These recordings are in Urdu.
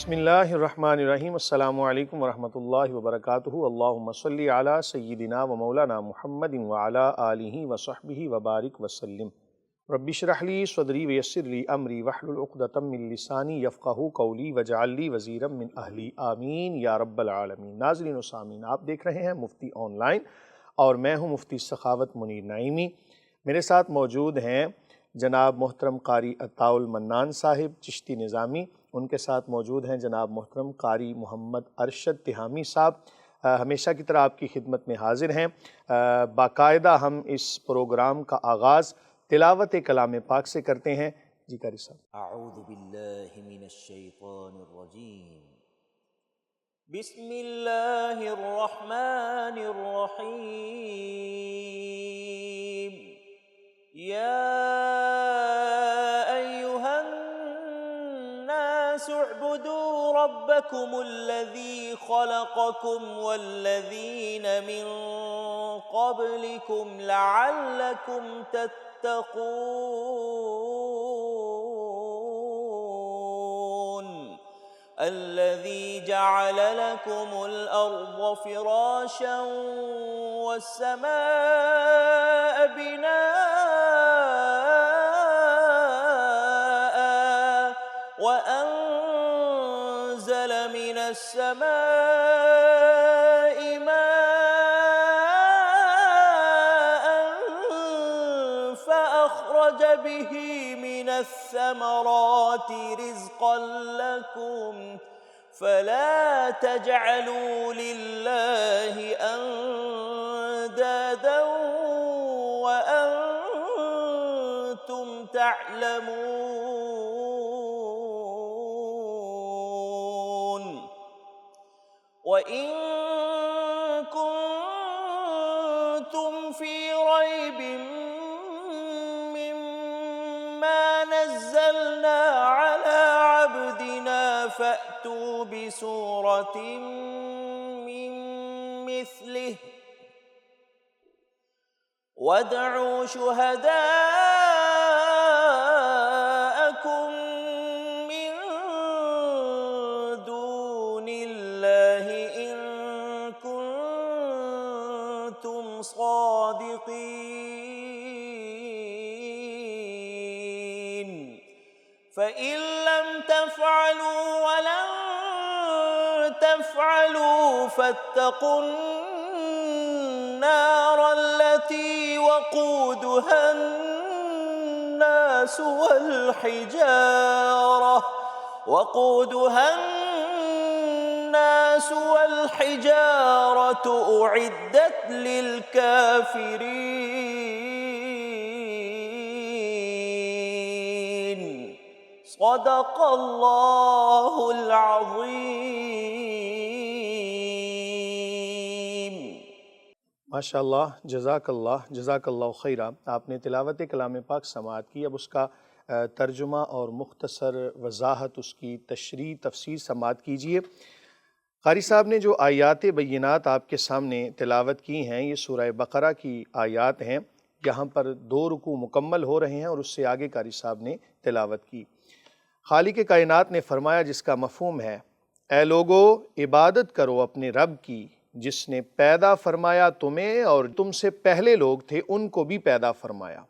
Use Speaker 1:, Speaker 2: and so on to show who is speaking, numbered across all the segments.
Speaker 1: بسم اللہ الرحمن الرحیم، السلام علیکم ورحمۃ اللہ وبرکاتہ۔ اللہم صلی علی سیدنا و مولانا محمد وعلی آلہ وصحبہ وبارک وسلم۔ رب اشرح لی صدری ویسر لی امری واحلل عقدۃ من لسانی یفقہوا قولی واجعل لی وزیرا من اہلی، آمین یا رب العالمین۔ ناظرین و سامعین، آپ دیکھ رہے ہیں مفتی آن لائن اور میں ہوں مفتی سخاوت منیر نعیمی۔ میرے ساتھ موجود ہیں جناب محترم قاری عطاء المنان صاحب چشتی نظامی، ان کے ساتھ موجود ہیں جناب محترم قاری محمد ارشد تہامی صاحب، ہمیشہ کی طرح آپ کی خدمت میں حاضر ہیں۔ باقاعدہ ہم اس پروگرام کا آغاز تلاوت کلام پاک سے کرتے ہیں۔ جی قاری صاحب۔
Speaker 2: اعوذ باللہ من الشیطان الرجیم، بسم اللہ الرحمن الرحیم، یا ایہا الناس اعبدوا ربکم الذی خلقکم والذین من قبلکم لعلکم تتقون، الذي جعل لكم الأرض فراشا والسماء بناء وأنزل من السماء ماء فأخرج به من الثمرات رزقا لكم فلا تجعلوا لله أندادا وأنتم تعلمون، وإن كنتم في ريب مما نزلنا على عبدنا فأتوا بسورة من مثله وادعوا شهداءكم من دون الله إن كنتم صادقين، فإن لم تفعلوا ولن تفعلوا فاتقوا النار التي وقودها الناس والحجارة أعدت للكافرين۔ صدق اللہ العظیم۔
Speaker 1: ماشاء اللہ، جزاک اللہ خیرہ۔ آپ نے تلاوت کلام پاک سماعت کی، اب اس کا ترجمہ اور مختصر وضاحت، اس کی تشریح تفسیر سماعت کیجئے۔ قاری صاحب نے جو آیات بینات آپ کے سامنے تلاوت کی ہیں، یہ سورہ بقرہ کی آیات ہیں۔ یہاں پر 2 رکوع مکمل ہو رہے ہیں اور اس سے آگے قاری صاحب نے تلاوت کی۔ خالق کائنات نے فرمایا، جس کا مفہوم ہے، اے لوگو عبادت کرو اپنے رب کی جس نے پیدا فرمایا تمہیں اور تم سے پہلے لوگ تھے ان کو بھی پیدا فرمایا،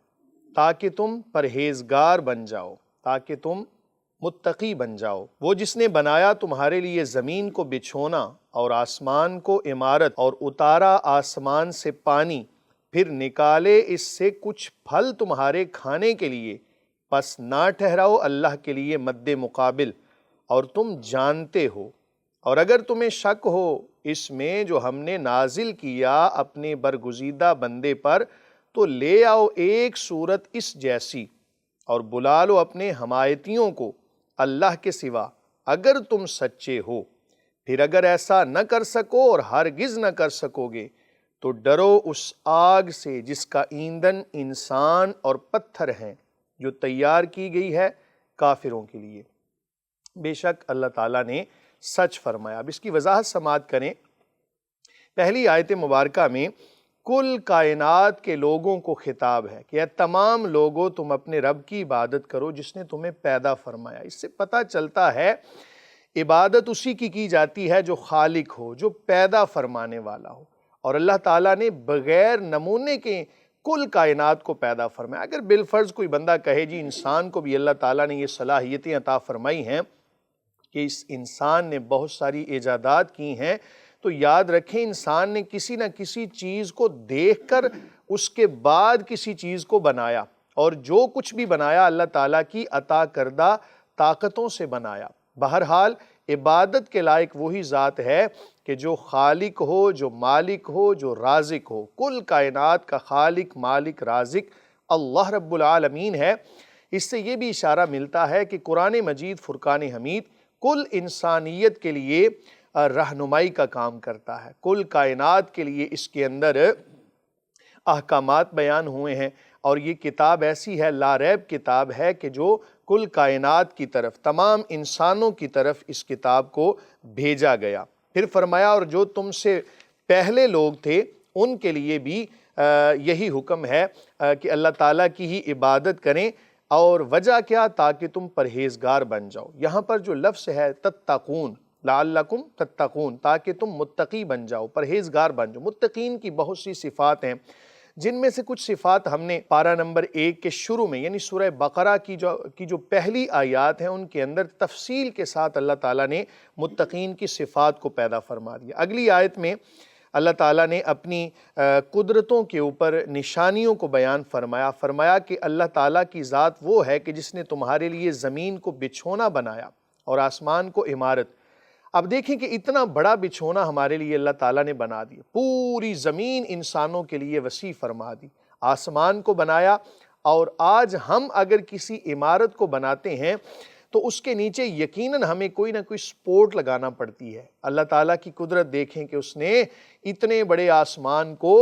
Speaker 1: تاکہ تم پرہیزگار بن جاؤ، تاکہ تم متقی بن جاؤ۔ وہ جس نے بنایا تمہارے لیے زمین کو بچھونا اور آسمان کو عمارت، اور اتارا آسمان سے پانی، پھر نکالے اس سے کچھ پھل تمہارے کھانے کے لیے، پس نہ ٹھہراؤ اللہ کے لیے مد مقابل، اور تم جانتے ہو، اور اگر تمہیں شک ہو اس میں جو ہم نے نازل کیا اپنے برگزیدہ بندے پر، تو لے آؤ ایک صورت اس جیسی اور بلا لو اپنے حمایتیوں کو اللہ کے سوا اگر تم سچے ہو۔ پھر اگر ایسا نہ کر سکو اور ہرگز نہ کر سکو گے تو ڈرو اس آگ سے جس کا ایندھن انسان اور پتھر ہیں، جو تیار کی گئی ہے کافروں کے لیے۔ بے شک اللہ تعالیٰ نے سچ فرمایا۔ اب اس کی وضاحت سماعت کریں۔ پہلی آیت مبارکہ میں کل کائنات کے لوگوں کو خطاب ہے کہ اے تمام لوگوں تم اپنے رب کی عبادت کرو جس نے تمہیں پیدا فرمایا۔ اس سے پتہ چلتا ہے عبادت اسی کی جاتی ہے جو خالق ہو، جو پیدا فرمانے والا ہو، اور اللہ تعالیٰ نے بغیر نمونے کے کل کائنات کو پیدا فرمایا۔ اگر بالفرض کوئی بندہ کہے جی انسان کو بھی اللہ تعالیٰ نے یہ صلاحیتیں عطا فرمائی ہیں کہ اس انسان نے بہت ساری ایجادات کی ہیں، تو یاد رکھیں انسان نے کسی نہ کسی چیز کو دیکھ کر اس کے بعد کسی چیز کو بنایا، اور جو کچھ بھی بنایا اللہ تعالیٰ کی عطا کردہ طاقتوں سے بنایا۔ بہرحال عبادت کے لائق وہی ذات ہے کہ جو خالق ہو، جو مالک ہو، جو رازق ہو۔ کل کائنات کا خالق، مالک، رازق اللہ رب العالمین ہے۔ اس سے یہ بھی اشارہ ملتا ہے کہ قرآن مجید فرقان حمید کل انسانیت کے لیے رہنمائی کا کام کرتا ہے، کل کائنات کے لیے اس کے اندر احکامات بیان ہوئے ہیں، اور یہ کتاب ایسی ہے، لا ریب کتاب ہے کہ جو کل کائنات کی طرف، تمام انسانوں کی طرف اس کتاب کو بھیجا گیا۔ پھر فرمایا اور جو تم سے پہلے لوگ تھے ان کے لیے بھی یہی حکم ہے کہ اللہ تعالیٰ کی ہی عبادت کریں، اور وجہ کیا؟ تاکہ تم پرہیزگار بن جاؤ۔ یہاں پر جو لفظ ہے تتقون، لعلکم تتقون، تاکہ تم متقی بن جاؤ، پرہیزگار بن جاؤ۔ متقین کی بہت سی صفات ہیں، جن میں سے کچھ صفات ہم نے پارہ نمبر 1 کے شروع میں یعنی سورہ بقرہ کی جو پہلی آیات ہیں ان کے اندر تفصیل کے ساتھ اللہ تعالیٰ نے متقین کی صفات کو پیدا فرما دیا۔ اگلی آیت میں اللہ تعالیٰ نے اپنی قدرتوں کے اوپر نشانیوں کو بیان فرمایا کہ اللہ تعالیٰ کی ذات وہ ہے کہ جس نے تمہارے لیے زمین کو بچھونا بنایا اور آسمان کو عمارت۔ اب دیکھیں کہ اتنا بڑا بچھونا ہمارے لیے اللہ تعالیٰ نے بنا دیا، پوری زمین انسانوں کے لیے وسیع فرما دی، آسمان کو بنایا، اور آج ہم اگر کسی عمارت کو بناتے ہیں تو اس کے نیچے یقیناً ہمیں کوئی نہ کوئی سپورٹ لگانا پڑتی ہے۔ اللہ تعالیٰ کی قدرت دیکھیں کہ اس نے اتنے بڑے آسمان کو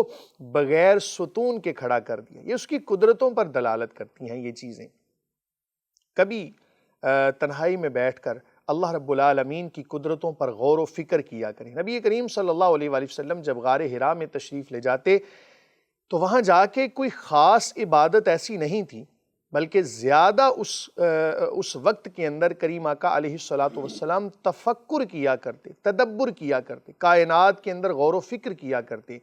Speaker 1: بغیر ستون کے کھڑا کر دیا۔ یہ اس کی قدرتوں پر دلالت کرتی ہیں یہ چیزیں۔ کبھی تنہائی میں بیٹھ کر اللہ رب العالمین کی قدرتوں پر غور و فکر کیا کریں۔ نبی کریم صلی اللہ علیہ وآلہ وسلم جب غار حرا میں تشریف لے جاتے تو وہاں جا کے کوئی خاص عبادت ایسی نہیں تھی، بلکہ زیادہ اس وقت کے اندر کریم آقا علیہ السلام تفکر کیا کرتے، تدبر کیا کرتے، کائنات کے اندر غور و فکر کیا کرتے۔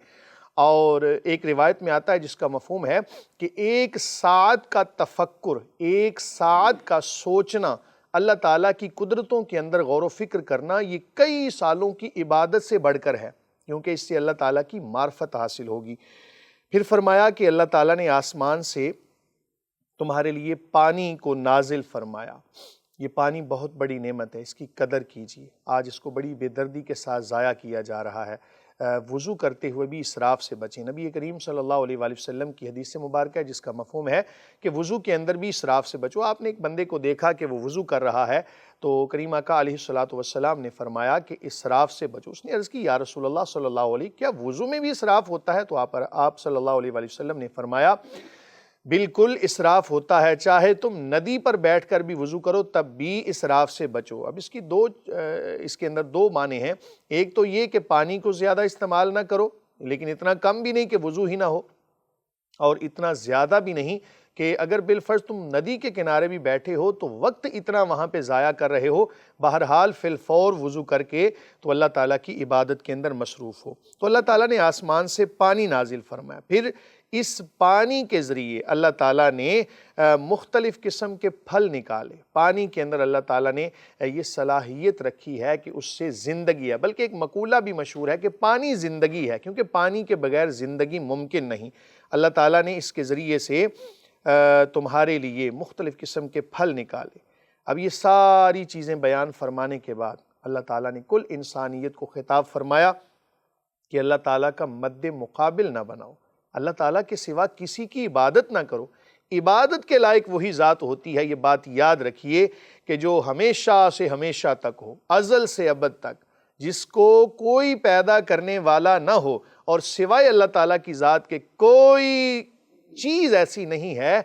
Speaker 1: اور ایک روایت میں آتا ہے جس کا مفہوم ہے کہ 1 ساعت کا تفکر، 1 ساعت کا سوچنا، اللہ تعالیٰ کی قدرتوں کے اندر غور و فکر کرنا، یہ کئی سالوں کی عبادت سے بڑھ کر ہے، کیونکہ اس سے اللہ تعالیٰ کی معرفت حاصل ہوگی۔ پھر فرمایا کہ اللہ تعالیٰ نے آسمان سے تمہارے لیے پانی کو نازل فرمایا۔ یہ پانی بہت بڑی نعمت ہے، اس کی قدر کیجیے۔ آج اس کو بڑی بے دردی کے ساتھ ضائع کیا جا رہا ہے۔ وضو کرتے ہوئے بھی اسراف سے بچیں۔ نبی کریم صلی اللہ علیہ وآلہ وسلم کی حدیث مبارکہ ہے جس کا مفہوم ہے کہ وضو کے اندر بھی اسراف سے بچو۔ آپ نے ایک بندے کو دیکھا کہ وہ وضو کر رہا ہے تو کریم آقا علیہ السلام نے فرمایا کہ اسراف سے بچو۔ اس نے عرض کی یا رسول اللہ صلی اللہ علیہ، کیا وضو میں بھی اسراف ہوتا ہے؟ تو آپ صلی اللہ علیہ وآلہ وسلم نے فرمایا بالکل اسراف ہوتا ہے، چاہے تم ندی پر بیٹھ کر بھی وضو کرو تب بھی اسراف سے بچو۔ اب اس کے اندر 2 معنی ہیں۔ ایک تو یہ کہ پانی کو زیادہ استعمال نہ کرو، لیکن اتنا کم بھی نہیں کہ وضو ہی نہ ہو، اور اتنا زیادہ بھی نہیں کہ اگر بالفرض تم ندی کے کنارے بھی بیٹھے ہو تو وقت اتنا وہاں پہ ضائع کر رہے ہو، بہرحال فی الفور وضو کر کے تو اللہ تعالیٰ کی عبادت کے اندر مصروف ہو۔ تو اللہ تعالیٰ نے آسمان سے پانی نازل فرمایا، پھر اس پانی کے ذریعے اللہ تعالیٰ نے مختلف قسم کے پھل نکالے۔ پانی کے اندر اللہ تعالیٰ نے یہ صلاحیت رکھی ہے کہ اس سے زندگی ہے، بلکہ ایک مقولہ بھی مشہور ہے کہ پانی زندگی ہے، کیونکہ پانی کے بغیر زندگی ممکن نہیں۔ اللہ تعالیٰ نے اس کے ذریعے سے تمہارے لیے مختلف قسم کے پھل نکالے۔ اب یہ ساری چیزیں بیان فرمانے کے بعد اللہ تعالیٰ نے کل انسانیت کو خطاب فرمایا کہ اللہ تعالیٰ کا مد مقابل نہ بناؤ، اللہ تعالیٰ کے سوا کسی کی عبادت نہ کرو۔ عبادت کے لائق وہی ذات ہوتی ہے، یہ بات یاد رکھیے، کہ جو ہمیشہ سے ہمیشہ تک ہو، ازل سے ابد تک، جس کو کوئی پیدا کرنے والا نہ ہو، اور سوائے اللہ تعالیٰ کی ذات کے کوئی چیز ایسی نہیں ہے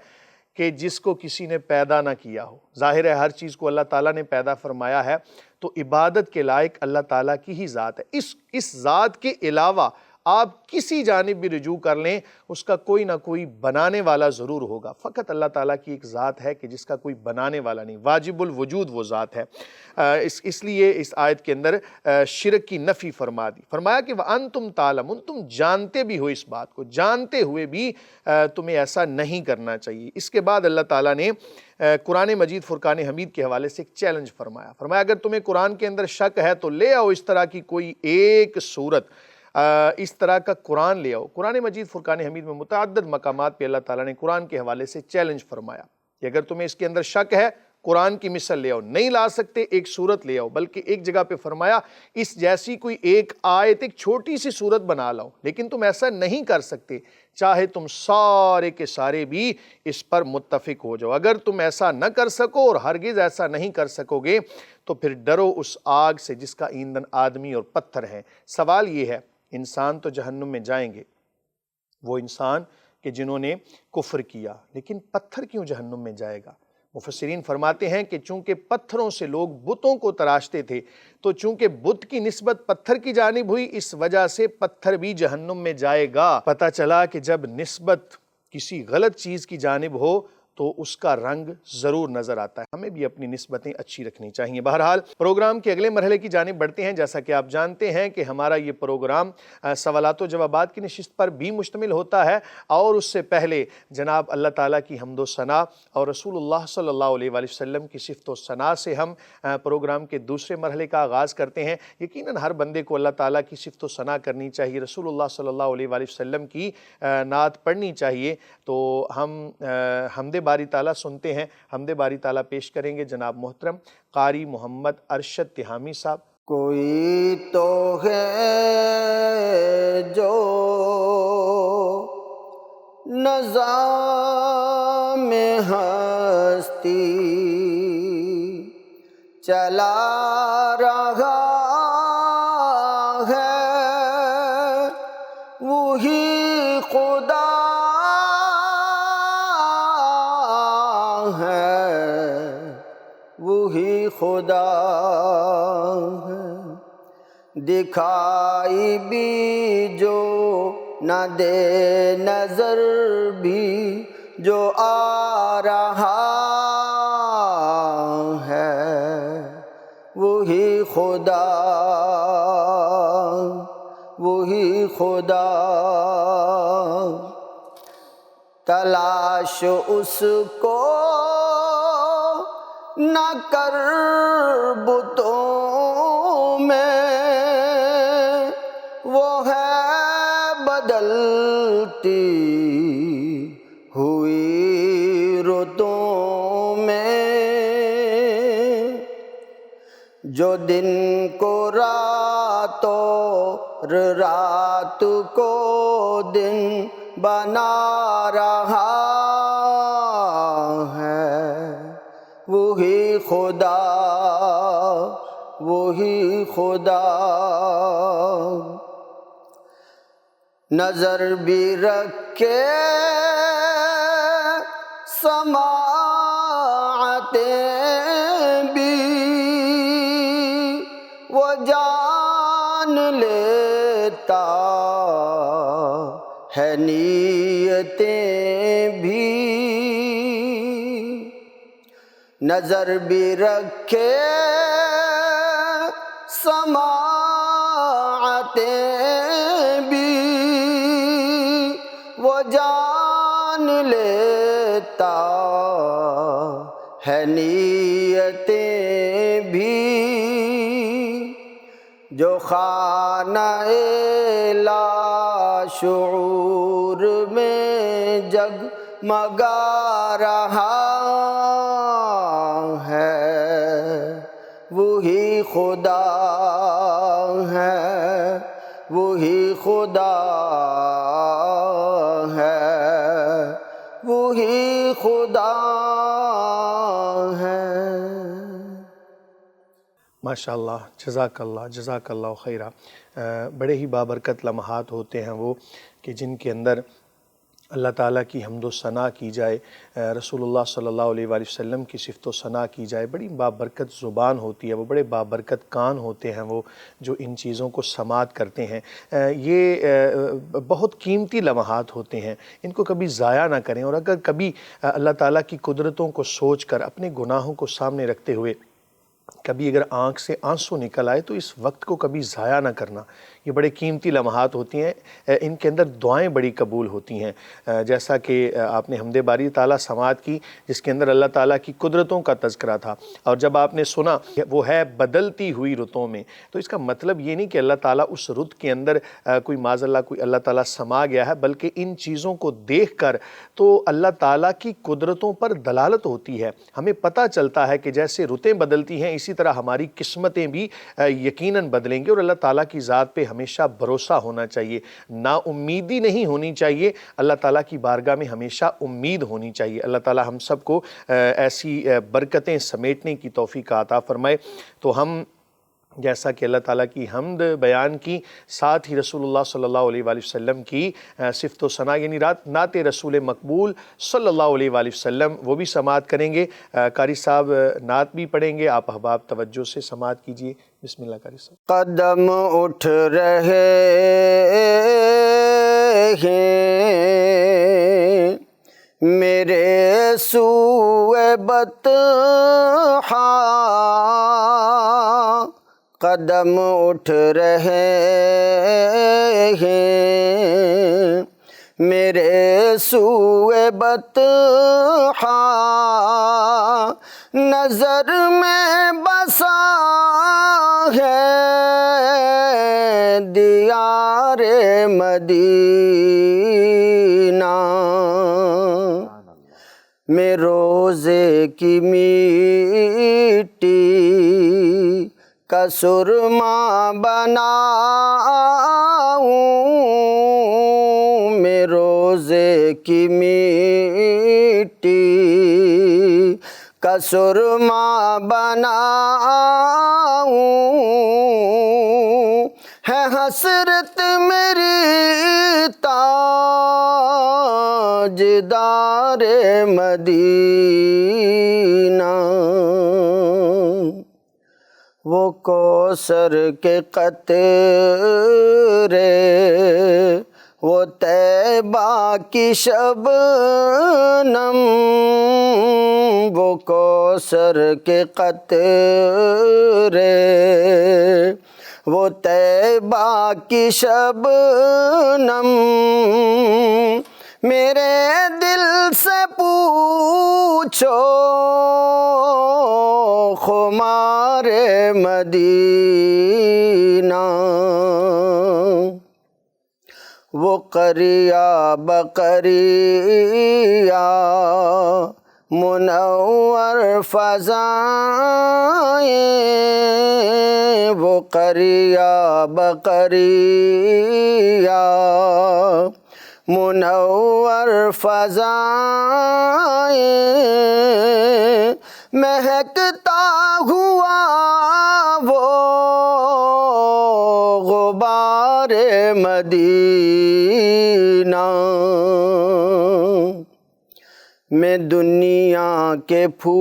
Speaker 1: کہ جس کو کسی نے پیدا نہ کیا ہو۔ ظاہر ہے ہر چیز کو اللہ تعالیٰ نے پیدا فرمایا ہے، تو عبادت کے لائق اللہ تعالیٰ کی ہی ذات ہے۔ اس ذات کے علاوہ آپ کسی جانب بھی رجوع کر لیں اس کا کوئی نہ کوئی بنانے والا ضرور ہوگا۔ فقط اللہ تعالیٰ کی ایک ذات ہے کہ جس کا کوئی بنانے والا نہیں، واجب الوجود وہ ذات ہے۔ اس لیے اس آیت کے اندر شرک کی نفی فرما دی، فرمایا کہ وَأَنْتُمْ تَعْلَمُونَ، تم جانتے بھی ہو اس بات کو، جانتے ہوئے بھی تمہیں ایسا نہیں کرنا چاہیے۔ اس کے بعد اللہ تعالیٰ نے قرآن مجید فرقان حمید کے حوالے سے ایک چیلنج فرمایا اگر تمہیں قرآن کے اندر شک ہے تو لے آؤ اس طرح کی کوئی ایک صورت، اس طرح کا قرآن لے آؤ۔ قرآن مجید فرقان حمید میں متعدد مقامات پہ اللہ تعالیٰ نے قرآن کے حوالے سے چیلنج فرمایا کہ اگر تمہیں اس کے اندر شک ہے قرآن کی مثل لے آؤ، نہیں لا سکتے ایک صورت لے آؤ، بلکہ ایک جگہ پہ فرمایا اس جیسی کوئی ایک آیت، ایک چھوٹی سی صورت بنا لاؤ، لیکن تم ایسا نہیں کر سکتے چاہے تم سارے کے سارے بھی اس پر متفق ہو جاؤ۔ اگر تم ایسا نہ کر سکو اور ہرگز ایسا نہیں کر سکو گے تو پھر ڈرو اس آگ سے جس کا ایندھن آدمی اور پتھر ہیں۔ سوال یہ ہے، انسان تو جہنم میں جائیں گے، وہ انسان کہ جنہوں نے کفر کیا، لیکن پتھر کیوں جہنم میں جائے گا؟ مفسرین فرماتے ہیں کہ چونکہ پتھروں سے لوگ بتوں کو تراشتے تھے تو چونکہ بت کی نسبت پتھر کی جانب ہوئی، اس وجہ سے پتھر بھی جہنم میں جائے گا۔ پتہ چلا کہ جب نسبت کسی غلط چیز کی جانب ہو تو اس کا رنگ ضرور نظر آتا ہے۔ ہمیں بھی اپنی نسبتیں اچھی رکھنی چاہیے۔ بہرحال پروگرام کے اگلے مرحلے کی جانب بڑھتے ہیں۔ جیسا کہ آپ جانتے ہیں کہ ہمارا یہ پروگرام سوالات و جوابات کی نشست پر بھی مشتمل ہوتا ہے، اور اس سے پہلے جناب اللہ تعالیٰ کی حمد و ثنا اور رسول اللہ صلی اللہ علیہ وآلہ وسلم کی صفت و ثنا سے ہم پروگرام کے دوسرے مرحلے کا آغاز کرتے ہیں۔ یقیناً ہر بندے کو اللہ تعالیٰ کی صفت و ثنا کرنی چاہیے، رسول اللہ صلی اللہ علیہ وآلہ وسلم کی نعت پڑھنی چاہیے۔ تو ہم حمد باری تعالیٰ سنتے ہیں، حمد باری تعالیٰ پیش کریں گے جناب محترم قاری محمد ارشد تہامی صاحب۔
Speaker 2: کوئی تو ہے جو نظام ہستی چلا رہا ہے، وہی خدا وہی خدا ہے، دکھائی بھی جو نہ دے نظر بھی جو آ رہا ہے، وہی خدا وہی خدا، تلاش اس کو نہ کر بتوں میں، وہ ہے بدلتی ہوئی رتوں میں، جو دن کو رات اور رات کو دن بنا رہا ہے، وہی خدا وہی خدا، نظر بھی رکھے سماعتیں بھی، وہ جان لیتا ہے نیتیں بھی، نظر بھی رکھے سماعتیں بھی، وہ جان لیتا ہے نیتیں بھی، جو خانہ لا شعور میں جگمگا رہا ہے، وہی خدا ہے، وہی خدا ہے، وہی خدا ہے۔
Speaker 1: ماشاءاللہ، جزاک اللہ خیرہ۔ بڑے ہی بابرکت لمحات ہوتے ہیں وہ کہ جن کے اندر اللہ تعالیٰ کی حمد و ثنا کی جائے، رسول اللہ صلی اللہ علیہ وآلہ وسلم کی صفت و ثنا کی جائے۔ بڑی بابرکت زبان ہوتی ہے وہ، بڑے بابرکت کان ہوتے ہیں وہ جو ان چیزوں کو سماعت کرتے ہیں۔ یہ بہت قیمتی لمحات ہوتے ہیں، ان کو کبھی ضائع نہ کریں، اور اگر کبھی اللہ تعالیٰ کی قدرتوں کو سوچ کر اپنے گناہوں کو سامنے رکھتے ہوئے کبھی اگر آنکھ سے آنسو نکل آئے تو اس وقت کو کبھی ضائع نہ کرنا۔ یہ بڑے قیمتی لمحات ہوتی ہیں، ان کے اندر دعائیں بڑی قبول ہوتی ہیں، جیسا کہ آپ نے حمد باری تعالیٰ سماعت کی جس کے اندر اللہ تعالیٰ کی قدرتوں کا تذکرہ تھا، اور جب آپ نے سنا کہ وہ ہے بدلتی ہوئی رتوں میں، تو اس کا مطلب یہ نہیں کہ اللہ تعالیٰ اس رت کے اندر کوئی معاذ اللہ کوئی اللہ تعالیٰ سما گیا ہے، بلکہ ان چیزوں کو دیکھ کر تو اللہ تعالیٰ کی قدرتوں پر دلالت ہوتی ہے۔ ہمیں پتہ چلتا ہے کہ جیسے رتیں بدلتی ہیں اسی طرح ہماری قسمتیں بھی یقیناً بدلیں گے، اور اللہ تعالیٰ کی ذات پہ ہمیشہ بھروسہ ہونا چاہیے، نا امیدی نہیں ہونی چاہیے، اللہ تعالیٰ کی بارگاہ میں ہمیشہ امید ہونی چاہیے۔ اللہ تعالیٰ ہم سب کو ایسی برکتیں سمیٹنے کی توفیق عطا فرمائے۔ تو ہم جیسا کہ اللہ تعالیٰ کی حمد بیان کی، ساتھ ہی رسول اللہ صلی اللہ علیہ وآلہ وسلم کی صفت و ثنا یعنی نعت رسول مقبول صلی اللہ علیہ وآلہ وسلم وہ بھی سماعت کریں گے۔ قاری صاحب نعت بھی پڑھیں گے، آپ احباب توجہ سے سماعت کیجئے۔ بسم اللہ قاری صاحب۔
Speaker 2: قدم اٹھ رہے ہیں میرے سوئے بطحا، قدم اٹھ رہے ہیں میرے سوئے بطحا، نظر میں بسا ہے دیار مدینہ، میں روزے کی مٹی کا سرما بناؤں، میں روزے کی مٹی کا سرما بناؤں، ہے حسرت میری تاجدار مدینہ، وہ کوثر کے قطرے وہ طیبہ کی شبنم، وہ کوثر کے قطرے وہ طیبہ کی شبنم، میرے دل سے پوچھو خمار مدینہ، وہ قریہ بقریہ منور فضائیں، وہ قریہ بقریہ منور فضائیں، مہکتا ہوا وہ غبار مدینہ، میں دنیا کے پھولوں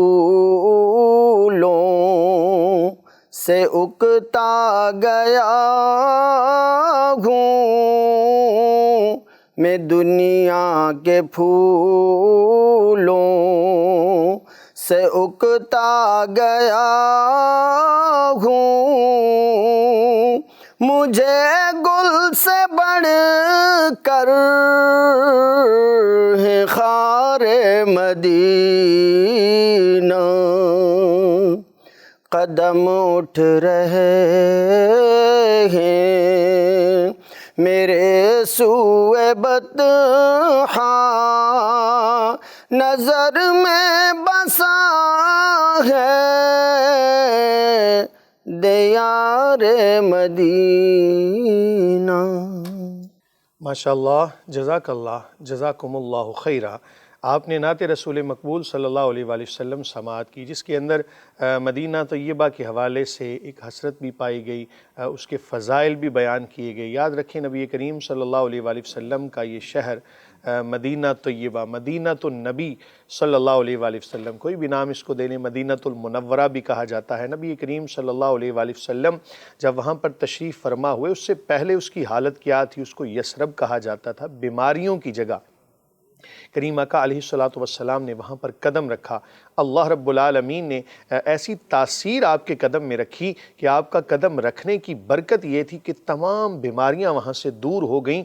Speaker 2: سے اکتا گیا ہوں، میں دنیا کے پھولوں سے اکتا گیا ہوں، مجھے گل سے بڑھ کر ہے خار مدینہ، قدم اٹھ رہے ہیں میرے سوئے بطحا، نظر میں بسا ہے دیار مدینہ۔
Speaker 1: ماشاءاللہ، جزاک اللہ، جزاکم اللہ خیرہ۔ آپ نے نعت رسول مقبول صلی اللہ علیہ وآلہ وسلم سماعت کی جس کے اندر مدینہ طیبہ کے حوالے سے ایک حسرت بھی پائی گئی، اس کے فضائل بھی بیان کیے گئے۔ یاد رکھیں نبی کریم صلی اللہ علیہ وآلہ وسلم کا یہ شہر مدینہ طیبہ، مدینہ النبی صلی اللہ علیہ وآلہ وسلم، کوئی بھی نام اس کو دے لیں، مدینہ المنورہ بھی کہا جاتا ہے۔ نبی کریم صلی اللہ علیہ وآلہ وسلم جب وہاں پر تشریف فرما ہوئے، اس سے پہلے اس کی حالت کیا تھی؟ اس کو یثرب کہا جاتا تھا، بیماریوں کی جگہ۔ کریم آقا علیہ الصلوۃ والسلام نے وہاں پر قدم رکھا، اللہ رب العالمین نے ایسی تاثیر آپ کے قدم میں رکھی کہ آپ کا قدم رکھنے کی برکت یہ تھی کہ تمام بیماریاں وہاں سے دور ہو گئیں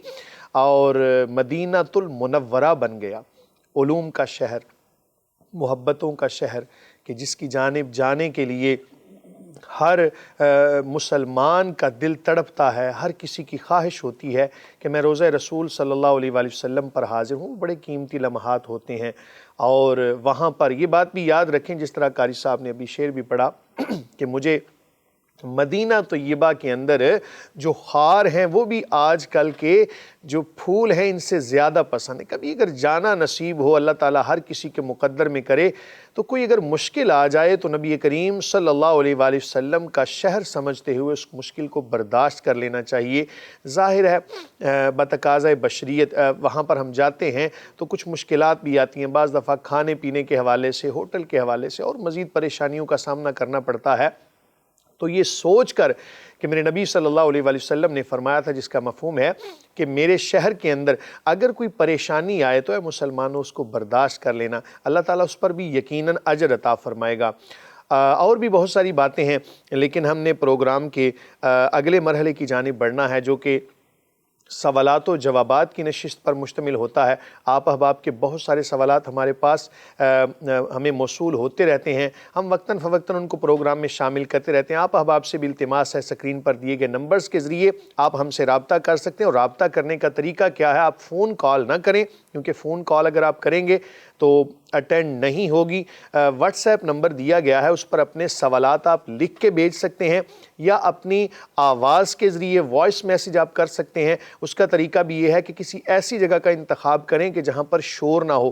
Speaker 1: اور مدینہ المنورہ بن گیا، علوم کا شہر، محبتوں کا شہر، کہ جس کی جانب جانے کے لیے ہر مسلمان کا دل تڑپتا ہے، ہر کسی کی خواہش ہوتی ہے کہ میں روضہ رسول صلی اللہ علیہ وآلہ وسلم پر حاضر ہوں۔ بڑے قیمتی لمحات ہوتے ہیں، اور وہاں پر یہ بات بھی یاد رکھیں، جس طرح قاری صاحب نے ابھی شعر بھی پڑھا کہ مجھے مدینہ طیبہ کے اندر جو خار ہیں وہ بھی آج کل کے جو پھول ہیں ان سے زیادہ پسند ہے۔ کبھی اگر جانا نصیب ہو، اللہ تعالیٰ ہر کسی کے مقدر میں کرے، تو کوئی اگر مشکل آ جائے تو نبی کریم صلی اللہ علیہ وآلہ وسلم کا شہر سمجھتے ہوئے اس مشکل کو برداشت کر لینا چاہیے۔ ظاہر ہے بتقاضۂ بشریت وہاں پر ہم جاتے ہیں تو کچھ مشکلات بھی آتی ہیں، بعض دفعہ کھانے پینے کے حوالے سے، ہوٹل کے حوالے سے، اور مزید پریشانیوں کا سامنا کرنا پڑتا ہے۔ تو یہ سوچ کر کہ میرے نبی صلی اللہ علیہ وآلہ وسلم نے فرمایا تھا، جس کا مفہوم ہے کہ میرے شہر کے اندر اگر کوئی پریشانی آئے تو اے مسلمانوں اس کو برداشت کر لینا، اللہ تعالیٰ اس پر بھی یقیناً اجر عطا فرمائے گا۔ اور بھی بہت ساری باتیں ہیں، لیکن ہم نے پروگرام کے اگلے مرحلے کی جانب بڑھنا ہے، جو کہ سوالات و جوابات کی نشست پر مشتمل ہوتا ہے۔ آپ احباب کے بہت سارے سوالات ہمارے پاس ہمیں موصول ہوتے رہتے ہیں، ہم وقتاً فوقتاً ان کو پروگرام میں شامل کرتے رہتے ہیں۔ آپ احباب سے بھی التماس ہے، سکرین پر دیے گئے نمبرز کے ذریعے آپ ہم سے رابطہ کر سکتے ہیں، اور رابطہ کرنے کا طریقہ کیا ہے؟ آپ فون کال نہ کریں، کیونکہ فون کال اگر آپ کریں گے تو اٹینڈ نہیں ہوگی۔ واٹس ایپ نمبر دیا گیا ہے، اس پر اپنے سوالات آپ لکھ کے بھیج سکتے ہیں، یا اپنی آواز کے ذریعے وائس میسیج آپ کر سکتے ہیں۔ اس کا طریقہ بھی یہ ہے کہ کسی ایسی جگہ کا انتخاب کریں کہ جہاں پر شور نہ ہو،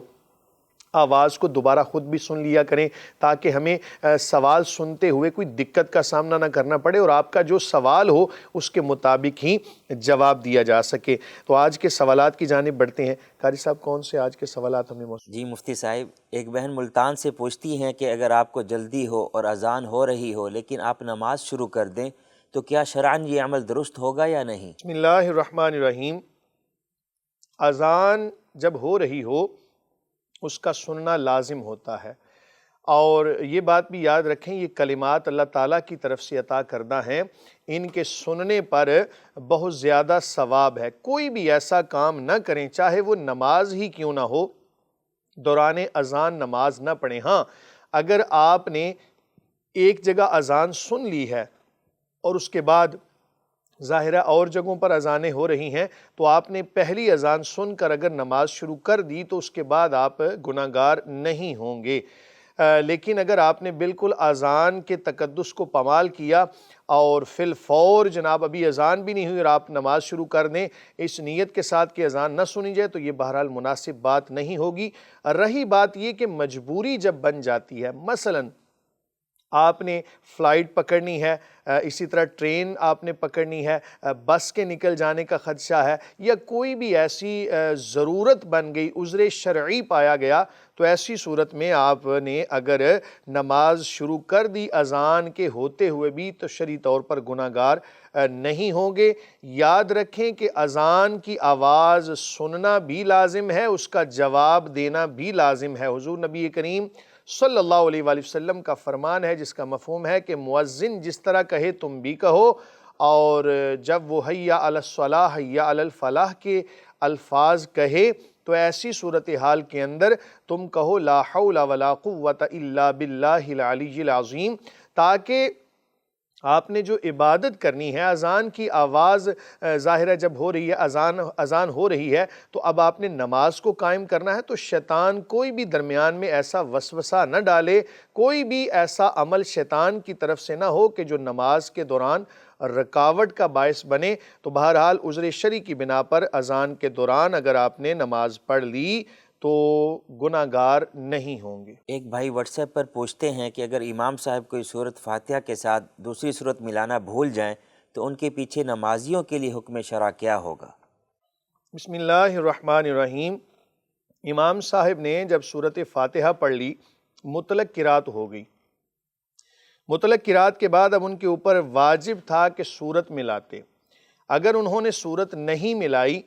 Speaker 1: آواز کو دوبارہ خود بھی سن لیا کریں، تاکہ ہمیں سوال سنتے ہوئے کوئی دقت کا سامنا نہ کرنا پڑے، اور آپ کا جو سوال ہو اس کے مطابق ہی جواب دیا جا سکے۔ تو آج کے سوالات کی جانب بڑھتے ہیں۔ قاری صاحب، کون سے آج کے سوالات ہمیں موصول؟
Speaker 3: جی مفتی صاحب، ایک بہن ملتان سے پوچھتی ہیں کہ اگر آپ کو جلدی ہو اور اذان ہو رہی ہو لیکن آپ نماز شروع کر دیں تو کیا شرعاً یہ عمل درست ہوگا یا نہیں؟
Speaker 1: بسم اللہ الرحمن الرحیم۔ اذان جب ہو رہی ہو اس کا سننا لازم ہوتا ہے، اور یہ بات بھی یاد رکھیں، یہ کلمات اللہ تعالیٰ کی طرف سے عطا کردہ ہیں، ان کے سننے پر بہت زیادہ ثواب ہے۔ کوئی بھی ایسا کام نہ کریں، چاہے وہ نماز ہی کیوں نہ ہو، دوران اذان نماز نہ پڑھیں۔ ہاں، اگر آپ نے ایک جگہ اذان سن لی ہے اور اس کے بعد ظاہرہ اور جگہوں پر اذانیں ہو رہی ہیں، تو آپ نے پہلی اذان سن کر اگر نماز شروع کر دی تو اس کے بعد آپ گناہگار نہیں ہوں گے۔ لیکن اگر آپ نے بالکل اذان کے تقدس کو پامال کیا اور فی الفور جناب ابھی اذان بھی نہیں ہوئی اور آپ نماز شروع کر دیں اس نیت کے ساتھ کہ اذان نہ سنی جائے، تو یہ بہرحال مناسب بات نہیں ہوگی۔ رہی بات یہ کہ مجبوری جب بن جاتی ہے، مثلاً آپ نے فلائٹ پکڑنی ہے، اسی طرح ٹرین آپ نے پکڑنی ہے، بس کے نکل جانے کا خدشہ ہے، یا کوئی بھی ایسی ضرورت بن گئی، عذر شرعی پایا گیا، تو ایسی صورت میں آپ نے اگر نماز شروع کر دی اذان کے ہوتے ہوئے بھی تو شرعی طور پر گناہگار نہیں ہوں گے۔ یاد رکھیں کہ اذان کی آواز سننا بھی لازم ہے، اس کا جواب دینا بھی لازم ہے۔ حضور نبی کریم صلی اللہ علیہ وآلہ وسلم کا فرمان ہے، جس کا مفہوم ہے کہ مؤذن جس طرح کہے تم بھی کہو، اور جب وہ حیا علی الصلاح حیا علی الفلاح کے الفاظ کہے تو ایسی صورتحال کے اندر تم کہو لا حول ولا قوت الا باللہ العلی العظیم، تاکہ آپ نے جو عبادت کرنی ہے، اذان کی آواز ظاہرہ جب ہو رہی ہے، اذان ہو رہی ہے، تو اب آپ نے نماز کو قائم کرنا ہے، تو شیطان کوئی بھی درمیان میں ایسا وسوسہ نہ ڈالے، کوئی بھی ایسا عمل شیطان کی طرف سے نہ ہو کہ جو نماز کے دوران رکاوٹ کا باعث بنے۔ تو بہرحال عذر شرعی کی بنا پر اذان کے دوران اگر آپ نے نماز پڑھ لی تو گناہگار نہیں ہوں گے۔
Speaker 3: ایک بھائی واٹس ایپ پر پوچھتے ہیں کہ اگر امام صاحب کوئی سورت فاتحہ کے ساتھ دوسری سورت ملانا بھول جائیں تو ان کے پیچھے نمازیوں کے لیے حکم شرع کیا ہوگا؟
Speaker 1: بسم اللہ الرحمن الرحیم۔ امام صاحب نے جب سورۃ فاتحہ پڑھ لی مطلق قرات ہو گئی۔ مطلق قرات کے بعد اب ان کے اوپر واجب تھا کہ سورت ملاتے۔ اگر انہوں نے سورت نہیں ملائی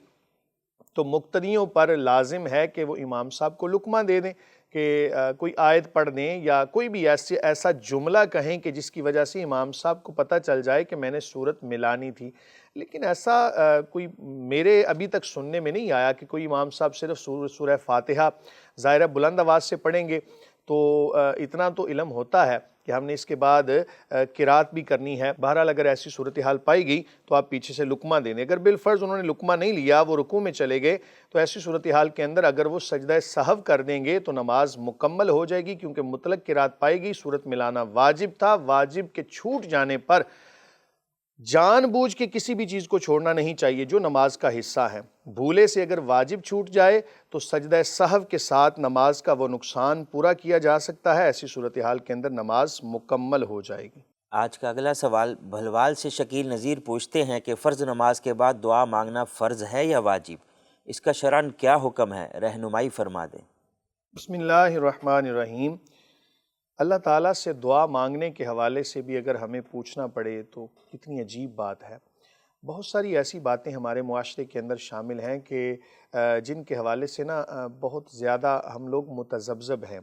Speaker 1: تو مقتدیوں پر لازم ہے کہ وہ امام صاحب کو لقمہ دے دیں، کہ کوئی آیت پڑھ دیں یا کوئی بھی ایسا جملہ کہیں کہ جس کی وجہ سے امام صاحب کو پتہ چل جائے کہ میں نے سورت ملانی تھی۔ لیکن ایسا کوئی میرے ابھی تک سننے میں نہیں آیا کہ کوئی امام صاحب صرف سورہ فاتحہ ظاہرہ بلند آواز سے پڑھیں گے تو اتنا تو علم ہوتا ہے کہ ہم نے اس کے بعد قرات بھی کرنی ہے۔ بہرحال اگر ایسی صورتحال پائی گئی تو آپ پیچھے سے لقمہ دیں۔ اگر بالفرض انہوں نے لقمہ نہیں لیا، وہ رکوع میں چلے گئے، تو ایسی صورتحال کے اندر اگر وہ سجدہ سہو کر دیں گے تو نماز مکمل ہو جائے گی، کیونکہ مطلق قرات پائی گئی، صورت ملانا واجب تھا۔ واجب کے چھوٹ جانے پر جان بوجھ کے کسی بھی چیز کو چھوڑنا نہیں چاہیے جو نماز کا حصہ ہے۔ بھولے سے اگر واجب چھوٹ جائے تو سجدہ سہو کے ساتھ نماز کا وہ نقصان پورا کیا جا سکتا ہے۔ ایسی صورتحال کے اندر نماز مکمل ہو جائے گی۔
Speaker 3: آج کا اگلا سوال بھلوال سے شکیل نذیر پوچھتے ہیں کہ فرض نماز کے بعد دعا مانگنا فرض ہے یا واجب؟ اس کا شرعاً کیا حکم ہے؟ رہنمائی فرما دیں۔
Speaker 1: بسم اللہ الرحمن الرحیم۔ اللہ تعالیٰ سے دعا مانگنے کے حوالے سے بھی اگر ہمیں پوچھنا پڑے تو کتنی عجیب بات ہے۔ بہت ساری ایسی باتیں ہمارے معاشرے کے اندر شامل ہیں کہ جن کے حوالے سے بہت زیادہ ہم لوگ متذبذب ہیں۔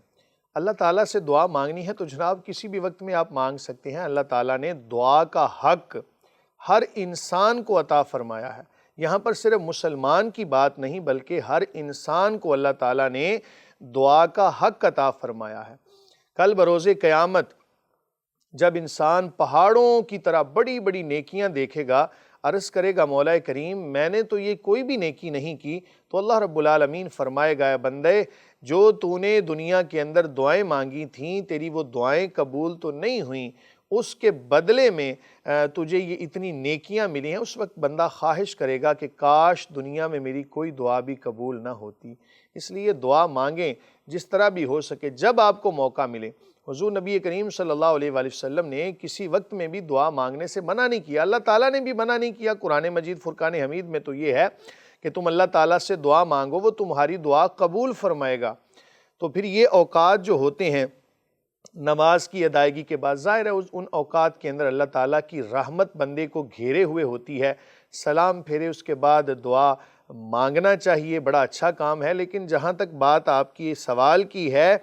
Speaker 1: اللہ تعالیٰ سے دعا مانگنی ہے تو جناب کسی بھی وقت میں آپ مانگ سکتے ہیں۔ اللہ تعالیٰ نے دعا کا حق ہر انسان کو عطا فرمایا ہے۔ یہاں پر صرف مسلمان کی بات نہیں بلکہ ہر انسان کو اللہ تعالیٰ نے دعا کا حق عطا فرمایا ہے۔ کل بروز قیامت جب انسان پہاڑوں کی طرح بڑی بڑی نیکیاں دیکھے گا، عرض کرے گا مولا کریم میں نے تو یہ کوئی بھی نیکی نہیں کی، تو اللہ رب العالمین فرمائے گا، بندے جو تو نے دنیا کے اندر دعائیں مانگی تھیں تیری وہ دعائیں قبول تو نہیں ہوئیں، اس کے بدلے میں تجھے یہ اتنی نیکیاں ملی ہیں۔ اس وقت بندہ خواہش کرے گا کہ کاش دنیا میں میری کوئی دعا بھی قبول نہ ہوتی۔ اس لیے دعا مانگیں جس طرح بھی ہو سکے، جب آپ کو موقع ملے۔ حضور نبی کریم صلی اللہ علیہ وآلہ وسلم نے کسی وقت میں بھی دعا مانگنے سے منع نہیں کیا، اللہ تعالیٰ نے بھی منع نہیں کیا۔ قرآن مجید فرقان حمید میں تو یہ ہے کہ تم اللہ تعالیٰ سے دعا مانگو، وہ تمہاری دعا قبول فرمائے گا۔ تو پھر یہ اوقات جو ہوتے ہیں نماز کی ادائیگی کے بعد، ظاہر ہے ان اوقات کے اندر اللہ تعالیٰ کی رحمت بندے کو گھیرے ہوئے ہوتی ہے۔ سلام پھیرے اس کے بعد دعا مانگنا چاہیے، بڑا اچھا کام ہے۔ لیکن جہاں تک بات آپ کی سوال کی ہے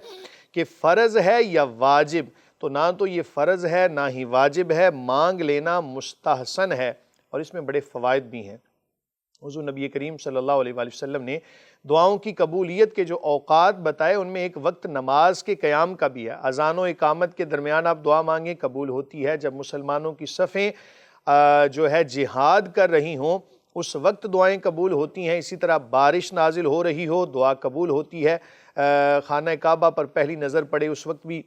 Speaker 1: کہ فرض ہے یا واجب، تو نہ تو یہ فرض ہے نہ ہی واجب ہے، مانگ لینا مستحسن ہے اور اس میں بڑے فوائد بھی ہیں۔ حضور نبی کریم صلی اللہ علیہ وآلہ وسلم نے دعاؤں کی قبولیت کے جو اوقات بتائے ان میں ایک وقت نماز کے قیام کا بھی ہے۔ اذان و اقامت کے درمیان آپ دعا مانگیں، قبول ہوتی ہے۔ جب مسلمانوں کی صفیں جو ہے جہاد کر رہی ہوں اس وقت دعائیں قبول ہوتی ہیں۔ اسی طرح بارش نازل ہو رہی ہو دعا قبول ہوتی ہے۔ خانہ کعبہ پر پہلی نظر پڑے اس وقت بھی